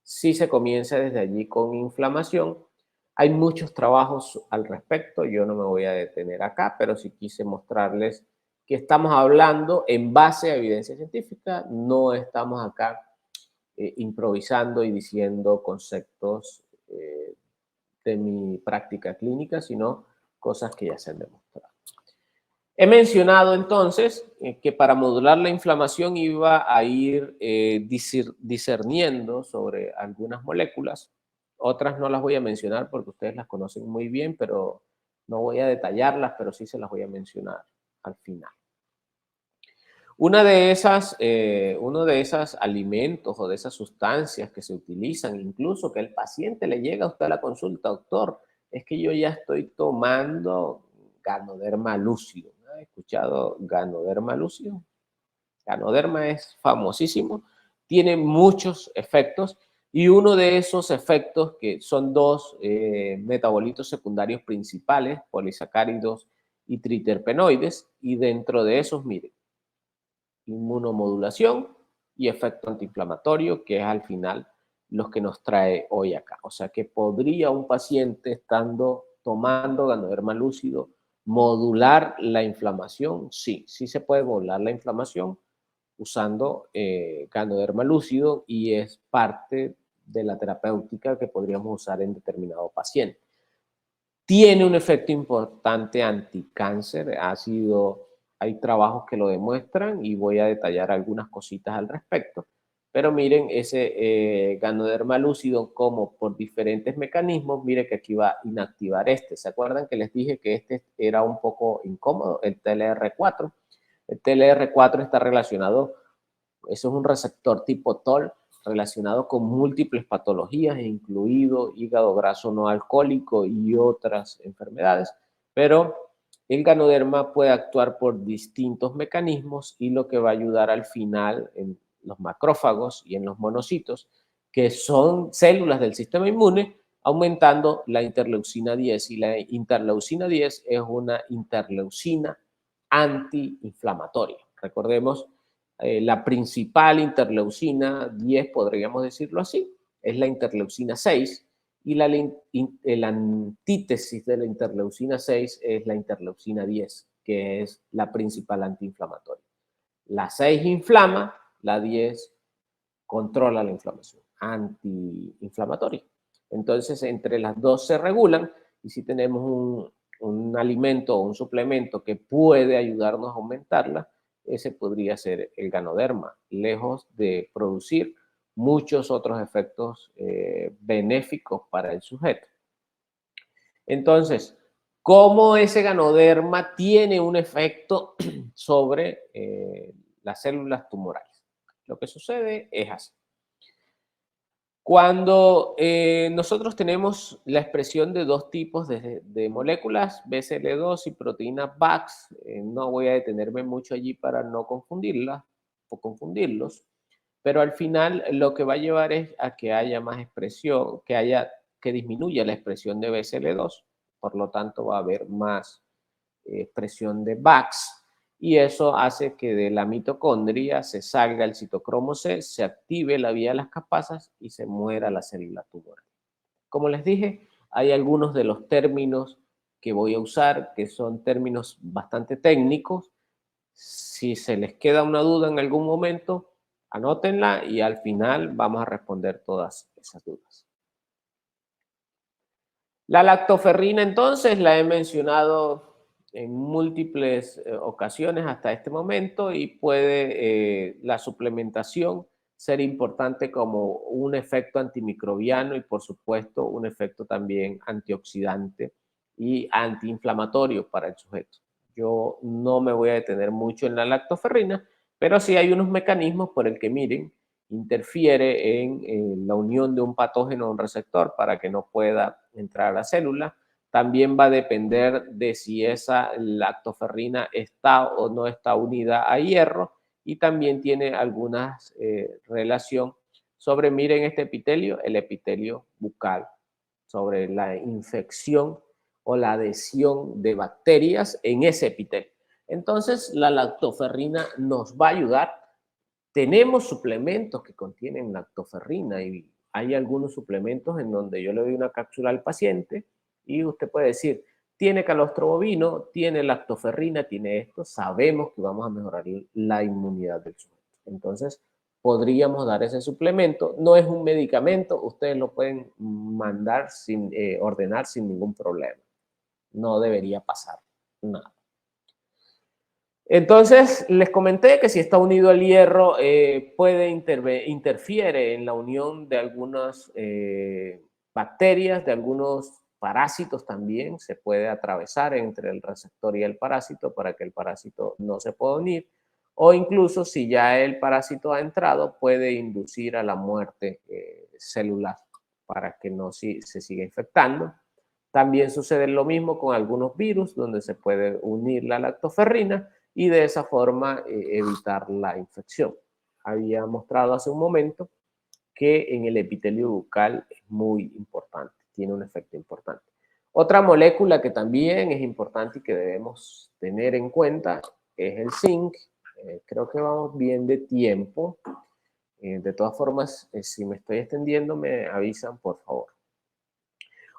S1: si se comienza desde allí con inflamación, hay muchos trabajos al respecto, yo no me voy a detener acá, pero sí quise mostrarles que estamos hablando en base a evidencia científica, no estamos acá improvisando y diciendo conceptos de mi práctica clínica, sino cosas que ya se han demostrado. He mencionado entonces que para modular la inflamación iba a ir discerniendo sobre algunas moléculas. Otras no las voy a mencionar porque ustedes las conocen muy bien, pero no voy a detallarlas, pero sí se las voy a mencionar al final. Uno de esos alimentos o de esas sustancias que se utilizan, incluso que el paciente le llega a usted a la consulta, doctor, es que yo ya estoy tomando Ganoderma lúcido. ¿Ha escuchado Ganoderma lúcido? Ganoderma es famosísimo, tiene muchos efectos y uno de esos efectos, que son dos metabolitos secundarios principales, polisacáridos y triterpenoides, y dentro de esos, miren, inmunomodulación y efecto antiinflamatorio, que es al final los que nos trae hoy acá. O sea que podría un paciente, estando tomando Ganoderma lúcido, modular la inflamación. Sí, sí se puede modular la inflamación usando Ganoderma lúcido, y es parte de la terapéutica que podríamos usar en determinado paciente. Tiene un efecto importante anticáncer, hay trabajos que lo demuestran y voy a detallar algunas cositas al respecto. Pero miren, ese Ganoderma lúcido, como por diferentes mecanismos, mire que aquí va a inactivar este. ¿Se acuerdan que les dije que este era un poco incómodo, el TLR4? El TLR4 está relacionado, eso es un receptor tipo TOL, relacionado con múltiples patologías, incluido hígado graso no alcohólico y otras enfermedades, pero el Ganoderma puede actuar por distintos mecanismos, y lo que va a ayudar al final en los macrófagos y en los monocitos, que son células del sistema inmune, aumentando la interleucina 10. Y la interleucina 10 es una interleucina antiinflamatoria. Recordemos, la principal interleucina 10, podríamos decirlo así, es la interleucina 6, y la antítesis de la interleucina 6 es la interleucina 10, que es la principal antiinflamatoria. La 6 inflama, la 10 controla la inflamación, antiinflamatoria. Entonces, entre las dos se regulan, y si tenemos un alimento o un suplemento que puede ayudarnos a aumentarla, ese podría ser el Ganoderma, lejos de producir muchos otros efectos benéficos para el sujeto. Entonces, ¿cómo ese Ganoderma tiene un efecto sobre las células tumorales? Lo que sucede es así. Cuando nosotros tenemos la expresión de dos tipos de moléculas, BCL2 y proteína VAX, no voy a detenerme mucho allí para no confundirlas o confundirlos, pero al final lo que va a llevar es a que haya más expresión, que disminuya la expresión de BCL2, por lo tanto va a haber más expresión de VAX, y eso hace que de la mitocondria se salga el citocromo C, se active la vía de las capasas y se muera la célula tumoral. Como les dije, hay algunos de los términos que voy a usar que son términos bastante técnicos. Si se les queda una duda en algún momento, anótenla y al final vamos a responder todas esas dudas. La lactoferrina, entonces, la he mencionado en múltiples ocasiones hasta este momento, y puede la suplementación ser importante como un efecto antimicrobiano y, por supuesto, un efecto también antioxidante y antiinflamatorio para el sujeto. Yo no me voy a detener mucho en la lactoferrina, pero sí hay unos mecanismos por el que, miren, interfiere en la unión de un patógeno a un receptor para que no pueda entrar a la célula. También va a depender de si esa lactoferrina está o no está unida a hierro, y también tiene alguna relación sobre, miren este epitelio, el epitelio bucal, sobre la infección o la adhesión de bacterias en ese epitelio. Entonces, la lactoferrina nos va a ayudar. Tenemos suplementos que contienen lactoferrina, y hay algunos suplementos en donde yo le doy una cápsula al paciente y usted puede decir, tiene calostro bovino, tiene lactoferrina, tiene esto, sabemos que vamos a mejorar la inmunidad del sujeto. Entonces, podríamos dar ese suplemento. No es un medicamento, ustedes lo pueden mandar ordenar sin ningún problema. No debería pasar nada. Entonces, les comenté que si está unido al hierro, interfiere en la unión de algunas bacterias, de algunos parásitos también. Se puede atravesar entre el receptor y el parásito para que el parásito no se pueda unir. O incluso si ya el parásito ha entrado, puede inducir a la muerte celular para que no se siga infectando. También sucede lo mismo con algunos virus, donde se puede unir la lactoferrina y de esa forma evitar la infección. Había mostrado hace un momento que en el epitelio bucal es muy importante, tiene un efecto importante. Otra molécula que también es importante y que debemos tener en cuenta es el zinc. Creo que vamos bien de tiempo. De todas formas, si me estoy extendiendo, me avisan, por favor.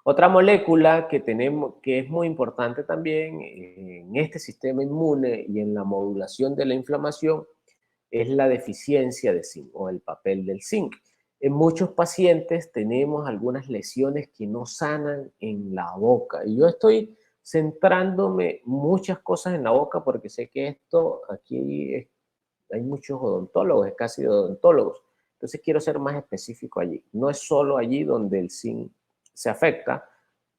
S1: Otra molécula que tenemos, que es muy importante también en este sistema inmune y en la modulación de la inflamación, es la deficiencia de zinc o el papel del zinc. En muchos pacientes tenemos algunas lesiones que no sanan en la boca. Y yo estoy centrándome muchas cosas en la boca porque sé que esto aquí hay muchos odontólogos, es casi de odontólogos. Entonces quiero ser más específico allí. No es solo allí donde el zinc se afecta,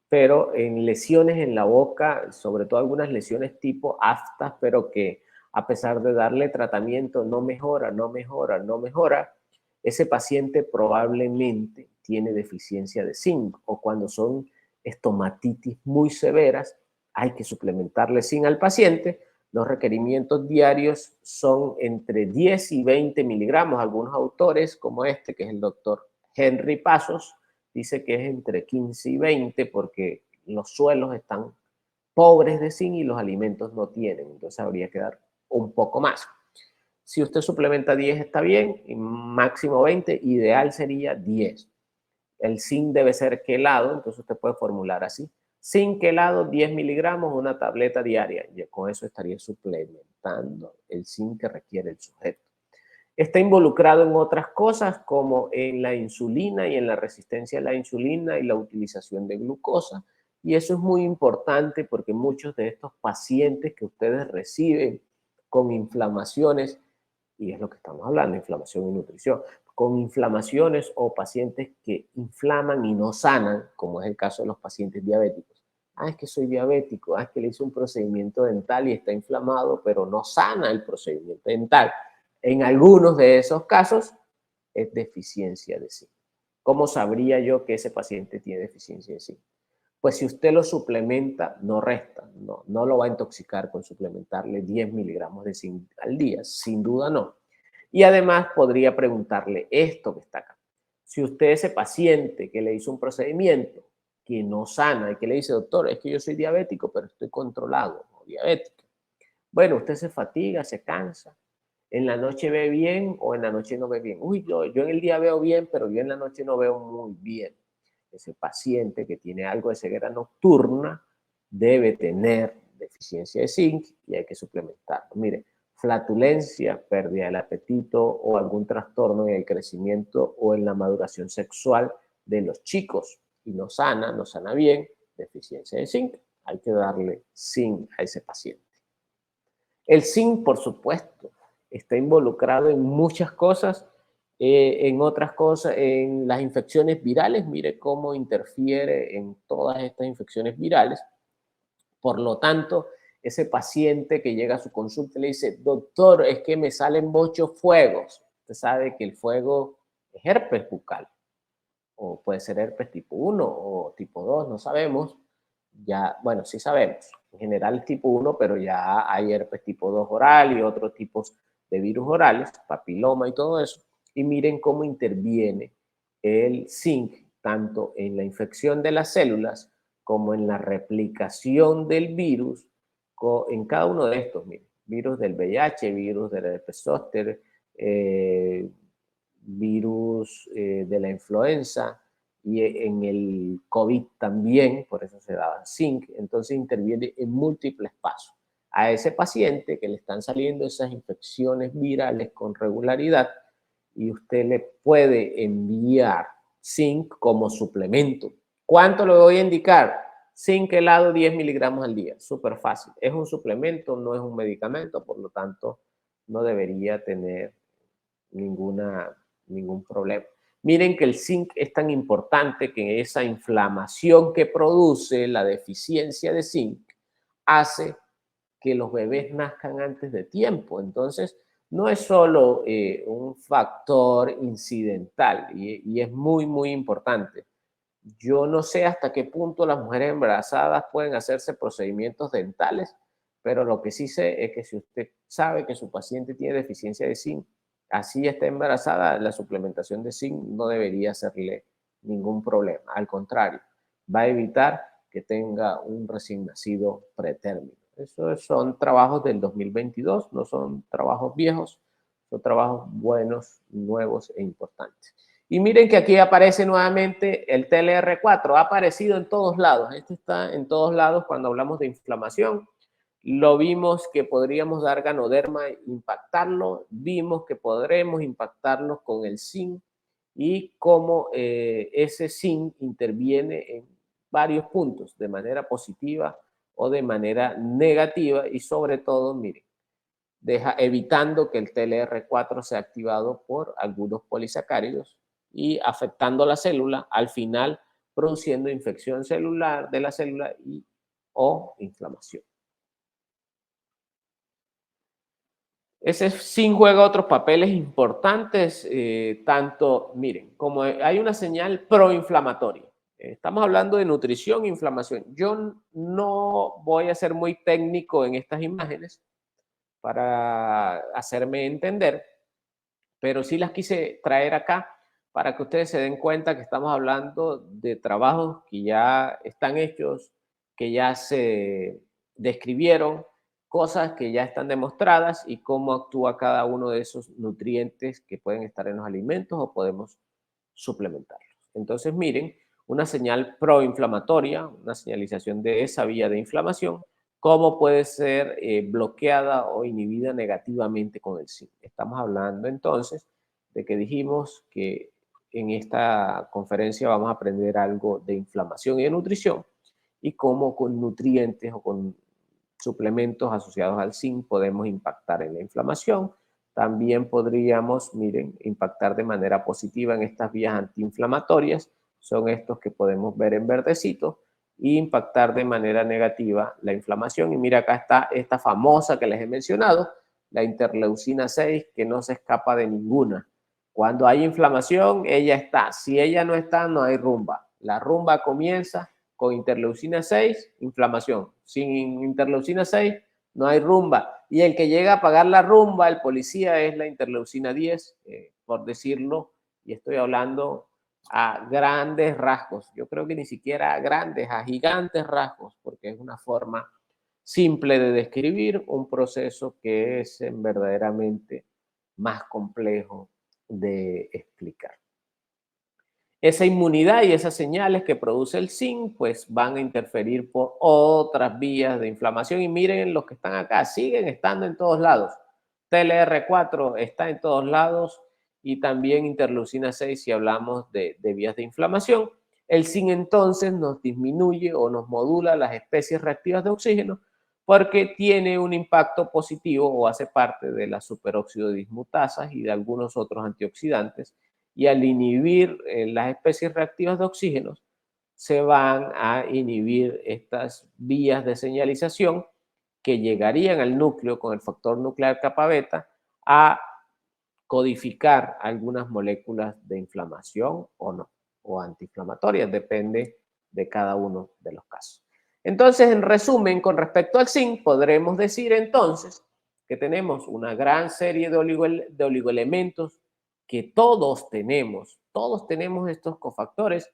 S1: pero en lesiones en la boca, sobre todo algunas lesiones tipo aftas, pero que a pesar de darle tratamiento no mejora, no mejora, no mejora, ese paciente probablemente tiene deficiencia de zinc, o cuando son estomatitis muy severas, hay que suplementarle zinc al paciente. Los requerimientos diarios son entre 10 y 20 miligramos. Algunos autores, como este, que es el doctor Henry Pasos, dice que es entre 15 y 20 porque los suelos están pobres de zinc y los alimentos no tienen. Entonces habría que dar un poco más. Si usted suplementa 10 está bien, y máximo 20, ideal sería 10. El zinc debe ser quelado, entonces usted puede formular así. Zinc quelado, 10 miligramos, una tableta diaria. Y con eso estaría suplementando el zinc que requiere el sujeto. Está involucrado en otras cosas como en la insulina y en la resistencia a la insulina y la utilización de glucosa. Y eso es muy importante porque muchos de estos pacientes que ustedes reciben con inflamaciones, y es lo que estamos hablando, inflamación y nutrición, con inflamaciones o pacientes que inflaman y no sanan, como es el caso de los pacientes diabéticos. Ah, es que soy diabético, es que le hice un procedimiento dental y está inflamado, pero no sana el procedimiento dental. En algunos de esos casos es deficiencia de zinc. ¿Cómo sabría yo que ese paciente tiene deficiencia de zinc? Pues si usted lo suplementa, no resta, no lo va a intoxicar con suplementarle 10 miligramos de zinc al día, sin duda no. Y además podría preguntarle esto que está acá. Si usted ese paciente que le hizo un procedimiento que no sana y que le dice, doctor, es que yo soy diabético, pero estoy controlado, o diabético. Bueno, usted se fatiga, se cansa, en la noche ve bien o en la noche no ve bien. Uy, yo en el día veo bien, pero yo en la noche no veo muy bien. Ese paciente que tiene algo de ceguera nocturna debe tener deficiencia de zinc y hay que suplementarlo. Mire, flatulencia, pérdida del apetito o algún trastorno en el crecimiento o en la maduración sexual de los chicos y no sana bien, deficiencia de zinc. Hay que darle zinc a ese paciente. El zinc, por supuesto, está involucrado en muchas cosas, en otras cosas, en las infecciones virales. Mire cómo interfiere en todas estas infecciones virales. Por lo tanto, ese paciente que llega a su consulta y le dice, doctor, es que me salen muchos fuegos. Usted sabe que el fuego es herpes bucal, o puede ser herpes tipo 1 o tipo 2, no sabemos. Ya, bueno, sí sabemos, en general es tipo 1, pero ya hay herpes tipo 2 oral y otros tipos de virus orales, papiloma y todo eso. Y miren cómo interviene el zinc tanto en la infección de las células como en la replicación del virus en cada uno de estos, miren, virus del VIH, virus del herpes zóster, virus de la influenza, y en el COVID también, por eso se daba zinc. Entonces interviene en múltiples pasos. A ese paciente que le están saliendo esas infecciones virales con regularidad, y usted le puede enviar zinc como suplemento. ¿Cuánto le voy a indicar? Zinc helado 10 miligramos al día, súper fácil. Es un suplemento, no es un medicamento, por lo tanto no debería tener ningún problema. Miren que el zinc es tan importante que esa inflamación que produce la deficiencia de zinc hace que los bebés nazcan antes de tiempo. Entonces, no es solo un factor incidental y es muy, muy importante. Yo no sé hasta qué punto las mujeres embarazadas pueden hacerse procedimientos dentales, pero lo que sí sé es que si usted sabe que su paciente tiene deficiencia de zinc, así está embarazada, la suplementación de zinc no debería hacerle ningún problema. Al contrario, va a evitar que tenga un recién nacido pretérmino. Esos son trabajos del 2022, no son trabajos viejos, son trabajos buenos, nuevos e importantes. Y miren que aquí aparece nuevamente el TLR4, ha aparecido en todos lados. Este está en todos lados cuando hablamos de inflamación. Lo vimos que podríamos dar ganoderma, impactarlo. Vimos que podremos impactarlo con el zinc y cómo ese zinc interviene en varios puntos, de manera positiva o de manera negativa. Y sobre todo, miren, evitando que el TLR4 sea activado por algunos polisacáridos y afectando la célula, al final produciendo infección celular de la célula o inflamación. Ese zinc juega otros papeles importantes, tanto, miren, como hay una señal proinflamatoria. Estamos hablando de nutrición e inflamación. Yo no voy a ser muy técnico en estas imágenes para hacerme entender, pero sí las quise traer acá para que ustedes se den cuenta que estamos hablando de trabajos que ya están hechos, que ya se describieron, cosas que ya están demostradas y cómo actúa cada uno de esos nutrientes que pueden estar en los alimentos o podemos suplementarlos. Entonces, miren, una señal proinflamatoria, una señalización de esa vía de inflamación, cómo puede ser bloqueada o inhibida negativamente con el zinc. Estamos hablando entonces de que dijimos que en esta conferencia vamos a aprender algo de inflamación y de nutrición y cómo con nutrientes o con suplementos asociados al zinc podemos impactar en la inflamación. También podríamos, miren, impactar de manera positiva en estas vías antiinflamatorias, son estos que podemos ver en verdecito, e impactar de manera negativa la inflamación. Y mira, acá está esta famosa que les he mencionado, la interleucina 6, que no se escapa de ninguna. Cuando hay inflamación, ella está. Si ella no está, no hay rumba. La rumba comienza con interleucina 6, inflamación. Sin interleucina 6, no hay rumba. Y el que llega a pagar la rumba, el policía, es la interleucina 10, por decirlo, y estoy hablando a grandes rasgos. Yo creo que ni siquiera a grandes, a gigantes rasgos, porque es una forma simple de describir un proceso que es verdaderamente más complejo de explicar. Esa inmunidad y esas señales que produce el zinc, pues van a interferir por otras vías de inflamación. Y miren los que están acá, siguen estando en todos lados. TLR4 está en todos lados y también interleucina 6 si hablamos de vías de inflamación. El zinc entonces nos disminuye o nos modula las especies reactivas de oxígeno porque tiene un impacto positivo o hace parte de la superóxido dismutasas y de algunos otros antioxidantes, y al inhibir las especies reactivas de oxígeno, se van a inhibir estas vías de señalización que llegarían al núcleo con el factor nuclear kappa beta a codificar algunas moléculas de inflamación o no, o antiinflamatorias, depende de cada uno de los casos. Entonces, en resumen, con respecto al zinc, podremos decir entonces que tenemos una gran serie de oligoelementos que todos tenemos estos cofactores,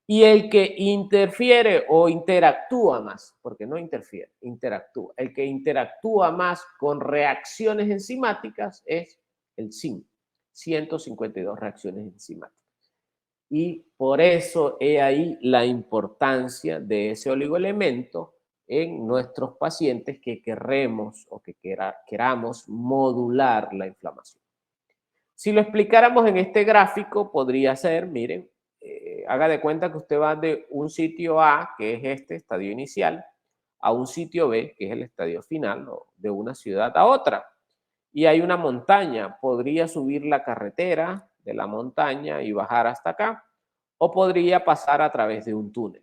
S1: y el que interfiere o interactúa más, porque no interfiere, interactúa, el que interactúa más con reacciones enzimáticas es el zinc, 152 reacciones enzimáticas. Y por eso he ahí la importancia de ese oligoelemento en nuestros pacientes que queremos o que queramos modular la inflamación. Si lo explicáramos en este gráfico, podría ser, miren, haga de cuenta que usted va de un sitio A, que es este estadio inicial, a un sitio B, que es el estadio final, o de una ciudad a otra. Y hay una montaña, podría subir la carretera de la montaña y bajar hasta acá, o podría pasar a través de un túnel.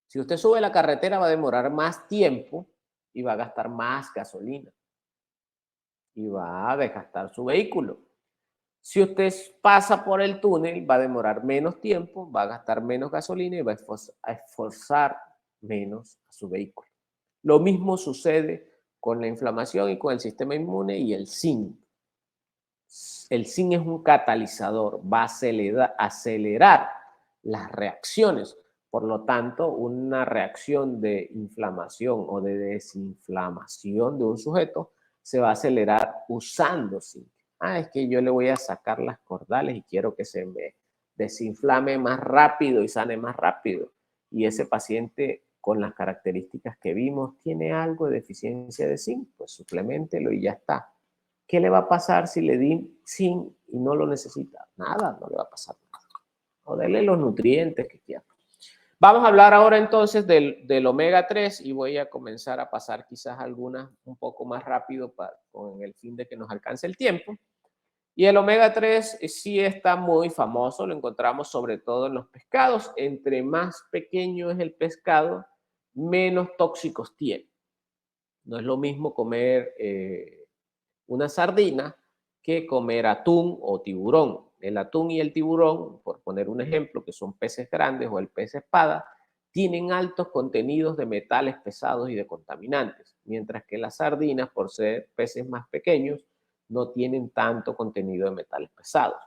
S1: Si usted sube la carretera va a demorar más tiempo y va a gastar más gasolina y va a desgastar su vehículo. Si usted pasa por el túnel, va a demorar menos tiempo, va a gastar menos gasolina y va a esforzar menos a su vehículo. Lo mismo sucede con la inflamación y con el sistema inmune y el zinc. El zinc es un catalizador, va a acelerar las reacciones. Por lo tanto, una reacción de inflamación o de desinflamación de un sujeto se va a acelerar usando zinc. Es que yo le voy a sacar las cordales y quiero que se me desinflame más rápido y sane más rápido. Y ese paciente con las características que vimos tiene algo de deficiencia de zinc, pues supleméntelo y ya está. ¿Qué le va a pasar si le di zinc y no lo necesita? Nada, no le va a pasar nada. O dele los nutrientes que quiera. Vamos a hablar ahora entonces del omega 3 y voy a comenzar a pasar quizás algunas un poco más rápido con el fin de que nos alcance el tiempo. Y el omega 3 sí está muy famoso, lo encontramos sobre todo en los pescados. Entre más pequeño es el pescado, menos tóxicos tiene. No es lo mismo comer una sardina que comer atún o tiburón. El atún y el tiburón, por poner un ejemplo, que son peces grandes o el pez espada, tienen altos contenidos de metales pesados y de contaminantes, mientras que las sardinas, por ser peces más pequeños, no tienen tanto contenido de metales pesados.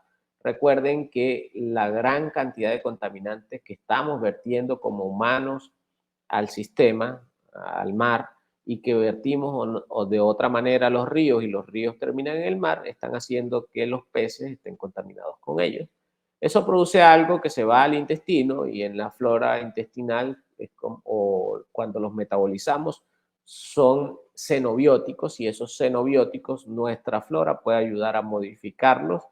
S1: Recuerden que la gran cantidad de contaminantes que estamos vertiendo como humanos al sistema, al mar, y que vertimos o de otra manera los ríos y los ríos terminan en el mar, están haciendo que los peces estén contaminados con ellos. Eso produce algo que se va al intestino y en la flora intestinal, o cuando los metabolizamos, son xenobióticos y esos xenobióticos nuestra flora puede ayudar a modificarlos,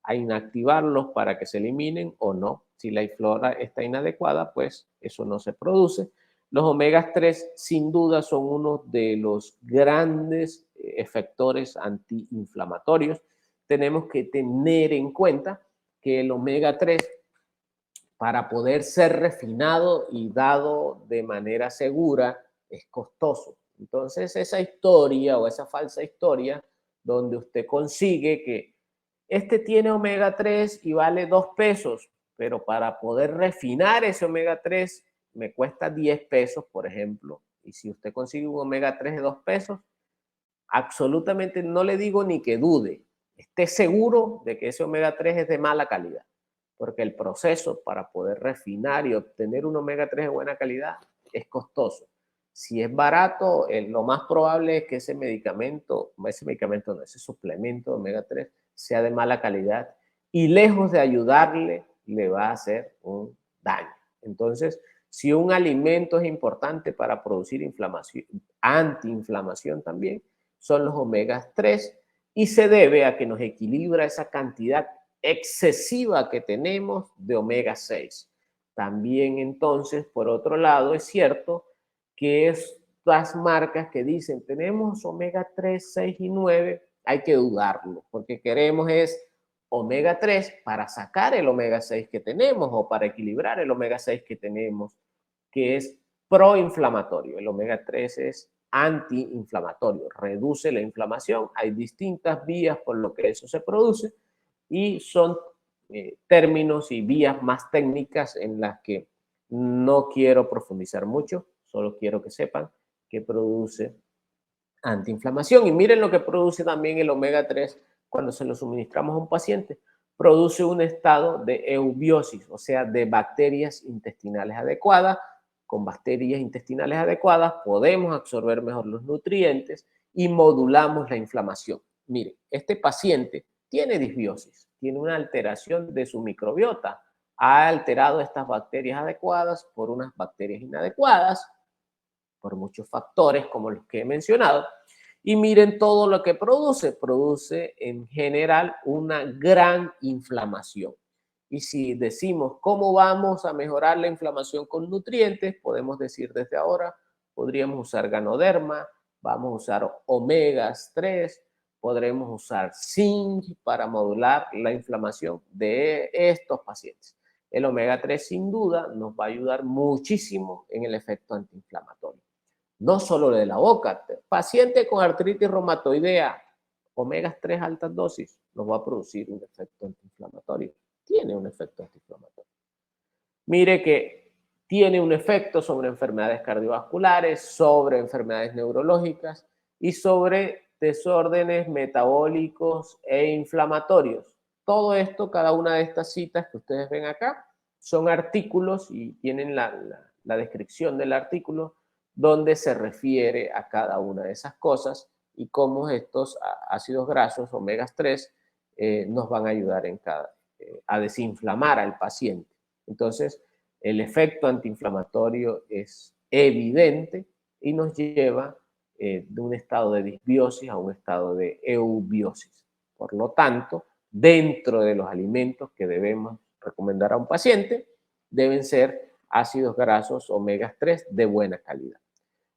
S1: a inactivarlos para que se eliminen o no. Si la flora está inadecuada, pues eso no se produce. Los omegas 3 sin duda son uno de los grandes efectores antiinflamatorios. Tenemos que tener en cuenta que el omega 3, para poder ser refinado y dado de manera segura, es costoso. Entonces, esa historia o esa falsa historia donde usted consigue que este tiene omega 3 y vale 2 pesos, pero para poder refinar ese omega 3 me cuesta 10 pesos, por ejemplo. Y si usted consigue un omega 3 de 2 pesos, absolutamente no le digo ni que dude, esté seguro de que ese omega 3 es de mala calidad, porque el proceso para poder refinar y obtener un omega 3 de buena calidad es costoso. Si es barato, lo más probable es que ese suplemento de omega 3 sea de mala calidad y lejos de ayudarle, le va a hacer un daño. Entonces, si un alimento es importante para producir inflamación, antiinflamación también, son los omegas 3 y se debe a que nos equilibra esa cantidad excesiva que tenemos de omega 6. También entonces, por otro lado, es cierto que estas marcas que dicen tenemos omega 3, 6 y 9, hay que dudarlo, porque queremos es omega 3 para sacar el omega 6 que tenemos o para equilibrar el omega 6 que tenemos, que es proinflamatorio. El omega 3 es antiinflamatorio, reduce la inflamación. Hay distintas vías por lo que eso se produce y son términos y vías más técnicas en las que no quiero profundizar mucho, solo quiero que sepan que produce antiinflamación. Y miren lo que produce también el omega 3 cuando se lo suministramos a un paciente. Produce un estado de eubiosis, o sea, de bacterias intestinales adecuadas. Con bacterias intestinales adecuadas podemos absorber mejor los nutrientes y modulamos la inflamación. Mire, este paciente tiene disbiosis, tiene una alteración de su microbiota. Ha alterado estas bacterias adecuadas por unas bacterias inadecuadas, por muchos factores como los que he mencionado. Y miren todo lo que produce. Produce en general una gran inflamación. Y si decimos cómo vamos a mejorar la inflamación con nutrientes, podemos decir desde ahora, podríamos usar Ganoderma, vamos a usar omegas 3, podremos usar zinc para modular la inflamación de estos pacientes. El omega 3 sin duda nos va a ayudar muchísimo en el efecto antiinflamatorio. No solo de la boca, paciente con artritis reumatoidea, omega 3 altas dosis nos va a producir un efecto antiinflamatorio. Tiene un efecto antiinflamatorio. Mire que tiene un efecto sobre enfermedades cardiovasculares, sobre enfermedades neurológicas y sobre desórdenes metabólicos e inflamatorios. Todo esto, cada una de estas citas que ustedes ven acá, son artículos y tienen la descripción del artículo donde se refiere a cada una de esas cosas y cómo estos ácidos grasos, omega 3, nos van a ayudar a desinflamar al paciente. Entonces, el efecto antiinflamatorio es evidente y nos lleva de un estado de disbiosis a un estado de eubiosis. Por lo tanto, dentro de los alimentos que debemos recomendar a un paciente, deben ser ácidos grasos omega 3 de buena calidad.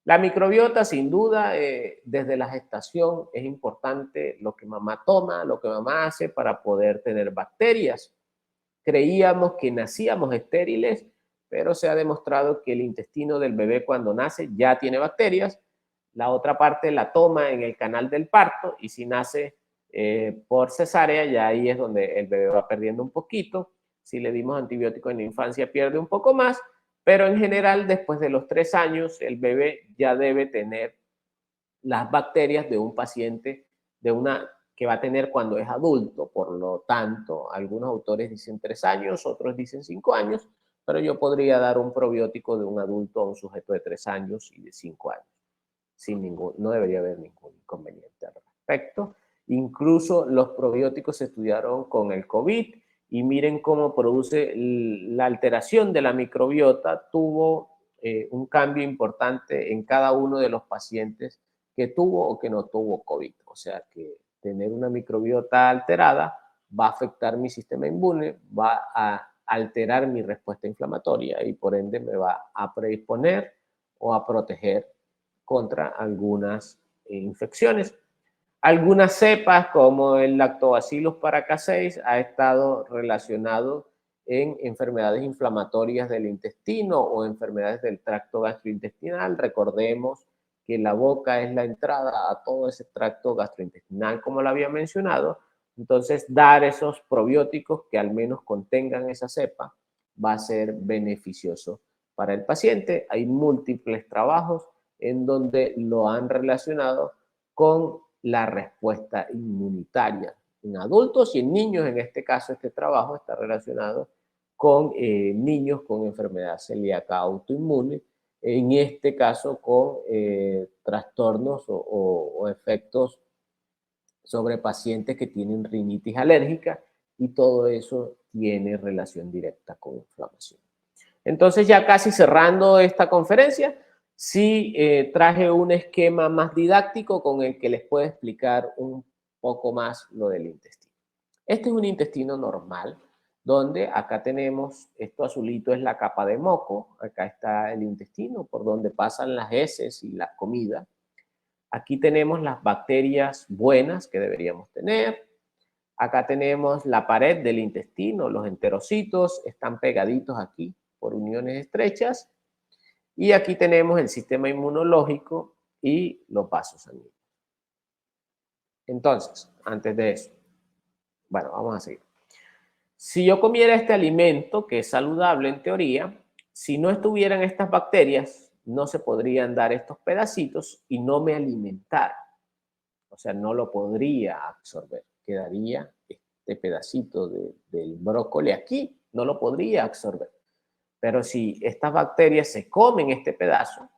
S1: La microbiota, sin duda, desde la gestación es importante lo que mamá toma, lo que mamá hace para poder tener bacterias. Creíamos que nacíamos estériles, pero se ha demostrado que el intestino del bebé cuando nace ya tiene bacterias. La otra parte la toma en el canal del parto y si nace por cesárea, ya ahí es donde el bebé va perdiendo un poquito. Si le dimos antibiótico en la infancia, pierde un poco más, pero en general, después de los 3 años, el bebé ya debe tener las bacterias de un paciente, que va a tener cuando es adulto. Por lo tanto, algunos autores dicen 3 años, otros dicen 5 años, pero yo podría dar un probiótico de un adulto a un sujeto de 3 años y de 5 años. No debería haber ningún inconveniente al respecto. Incluso los probióticos se estudiaron con el COVID y miren cómo produce la alteración de la microbiota. Tuvo un cambio importante en cada uno de los pacientes que tuvo o que no tuvo COVID. O sea que tener una microbiota alterada va a afectar mi sistema inmune, va a alterar mi respuesta inflamatoria y por ende me va a predisponer o a proteger contra algunas infecciones. Algunas cepas, como el Lactobacillus paracasei, ha estado relacionado en enfermedades inflamatorias del intestino o enfermedades del tracto gastrointestinal. Recordemos que la boca es la entrada a todo ese tracto gastrointestinal, como lo había mencionado. Entonces, dar esos probióticos que al menos contengan esa cepa va a ser beneficioso para el paciente. Hay múltiples trabajos en donde lo han relacionado con la respuesta inmunitaria en adultos y en niños. En este caso, este trabajo está relacionado con niños con enfermedad celíaca autoinmune, en este caso con trastornos o efectos sobre pacientes que tienen rinitis alérgica y todo eso tiene relación directa con inflamación. Entonces, ya casi cerrando esta conferencia, sí traje un esquema más didáctico con el que les puedo explicar un poco más lo del intestino. Este es un intestino normal, donde acá tenemos, esto azulito es la capa de moco, acá está el intestino por donde pasan las heces y la comida. Aquí tenemos las bacterias buenas que deberíamos tener. Acá tenemos la pared del intestino, los enterocitos están pegaditos aquí por uniones estrechas. Y aquí tenemos el sistema inmunológico y los vasos sanguíneos. Entonces, antes de eso, bueno, vamos a seguir. Si yo comiera este alimento, que es saludable en teoría, si no estuvieran estas bacterias, no se podrían dar estos pedacitos y no me alimentara. O sea, no lo podría absorber. Quedaría este pedacito del brócoli aquí, no lo podría absorber. Pero si estas bacterias se comen este pedazo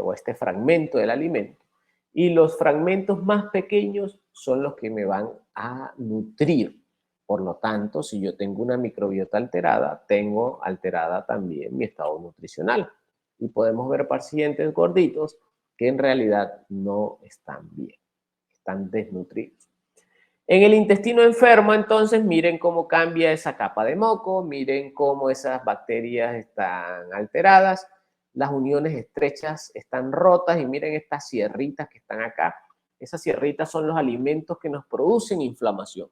S1: o este fragmento del alimento, y los fragmentos más pequeños son los que me van a nutrir. Por lo tanto, si yo tengo una microbiota alterada, tengo alterada también mi estado nutricional. Y podemos ver pacientes gorditos que en realidad no están bien, están desnutridos. En el intestino enfermo, entonces, miren cómo cambia esa capa de moco, miren cómo esas bacterias están alteradas, las uniones estrechas están rotas y miren estas sierritas que están acá. Esas sierritas son los alimentos que nos producen inflamación.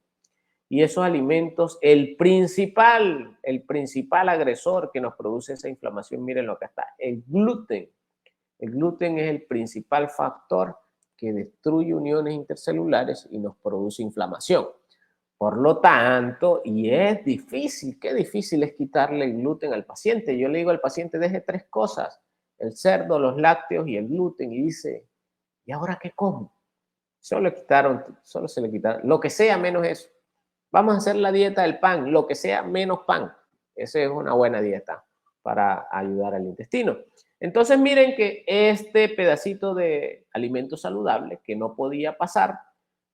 S1: Y esos alimentos, el principal agresor que nos produce esa inflamación, miren lo que está, el gluten. El gluten es el principal factor que destruye uniones intercelulares y nos produce inflamación. Por lo tanto, y es difícil, qué difícil es quitarle el gluten al paciente. Yo le digo al paciente, deje 3 cosas, el cerdo, los lácteos y el gluten, y dice, ¿y ahora qué como? Solo se le quitaron, lo que sea menos eso. Vamos a hacer la dieta del pan, lo que sea menos pan. Esa es una buena dieta para ayudar al intestino. Entonces miren que este pedacito de alimento saludable que no podía pasar,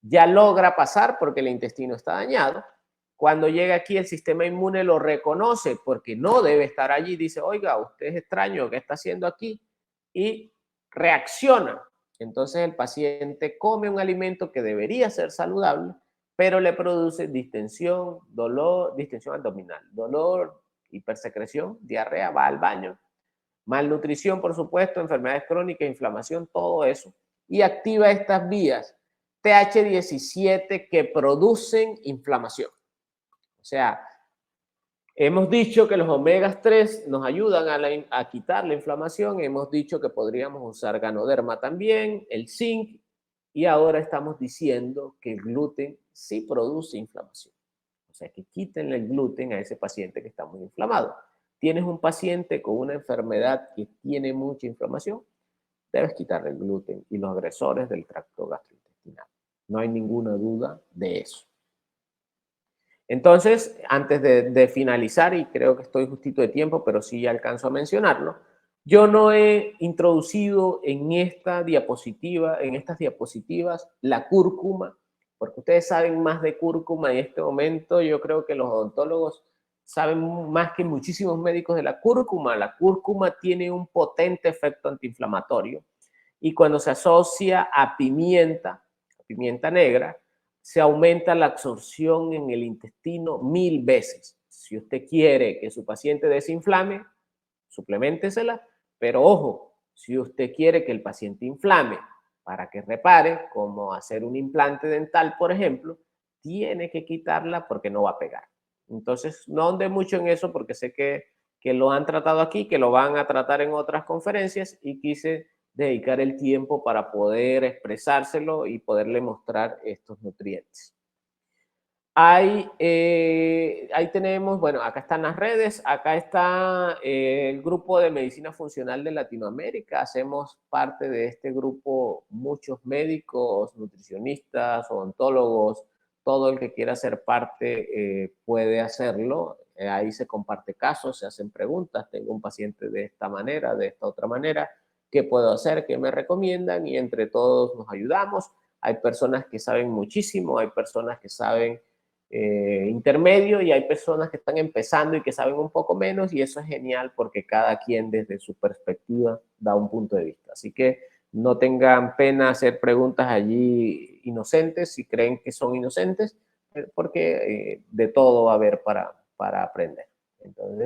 S1: ya logra pasar porque el intestino está dañado. Cuando llega aquí el sistema inmune lo reconoce porque no debe estar allí. Dice, oiga, usted es extraño, ¿qué está haciendo aquí? Y reacciona. Entonces el paciente come un alimento que debería ser saludable, pero le produce distensión, dolor, distensión abdominal, dolor, hipersecreción, diarrea, va al baño, malnutrición, por supuesto, enfermedades crónicas, inflamación, todo eso, y activa estas vías TH17 que producen inflamación. O sea, hemos dicho que los omegas 3 nos ayudan a quitar la inflamación, hemos dicho que podríamos usar Ganoderma también, el zinc, y ahora estamos diciendo que el gluten sí produce inflamación. O sea, que quítenle el gluten a ese paciente que está muy inflamado. Tienes un paciente con una enfermedad que tiene mucha inflamación, debes quitarle el gluten y los agresores del tracto gastrointestinal. No hay ninguna duda de eso. Entonces, antes de finalizar, y creo que estoy justito de tiempo, pero sí ya alcanzo a mencionarlo, yo no he introducido en estas diapositivas la cúrcuma, porque ustedes saben más de cúrcuma en este momento. Yo creo que los odontólogos saben más que muchísimos médicos de la cúrcuma. La cúrcuma tiene un potente efecto antiinflamatorio y cuando se asocia a pimienta negra, se aumenta la absorción en el intestino 1000 veces. Si usted quiere que su paciente desinflame, suplementesela, pero ojo, si usted quiere que el paciente inflame para que repare, como hacer un implante dental, por ejemplo, tiene que quitarla porque no va a pegar. Entonces, no ande mucho en eso porque sé que lo han tratado aquí, que lo van a tratar en otras conferencias y quise dedicar el tiempo para poder expresárselo y poderle mostrar estos nutrientes. Ahí tenemos, bueno, acá están las redes, acá está el grupo de medicina funcional de Latinoamérica. Hacemos parte de este grupo muchos médicos, nutricionistas, odontólogos, todo el que quiera ser parte puede hacerlo. Ahí se comparte casos, se hacen preguntas. Tengo un paciente de esta manera, de esta otra manera. ¿Qué puedo hacer? ¿Qué me recomiendan? Y entre todos nos ayudamos. Hay personas que saben muchísimo, hay personas que saben intermedio y hay personas que están empezando y que saben un poco menos y eso es genial porque cada quien desde su perspectiva da un punto de vista. Así que no tengan pena hacer preguntas allí inocentes si creen que son inocentes porque de todo va a haber para aprender. Entonces,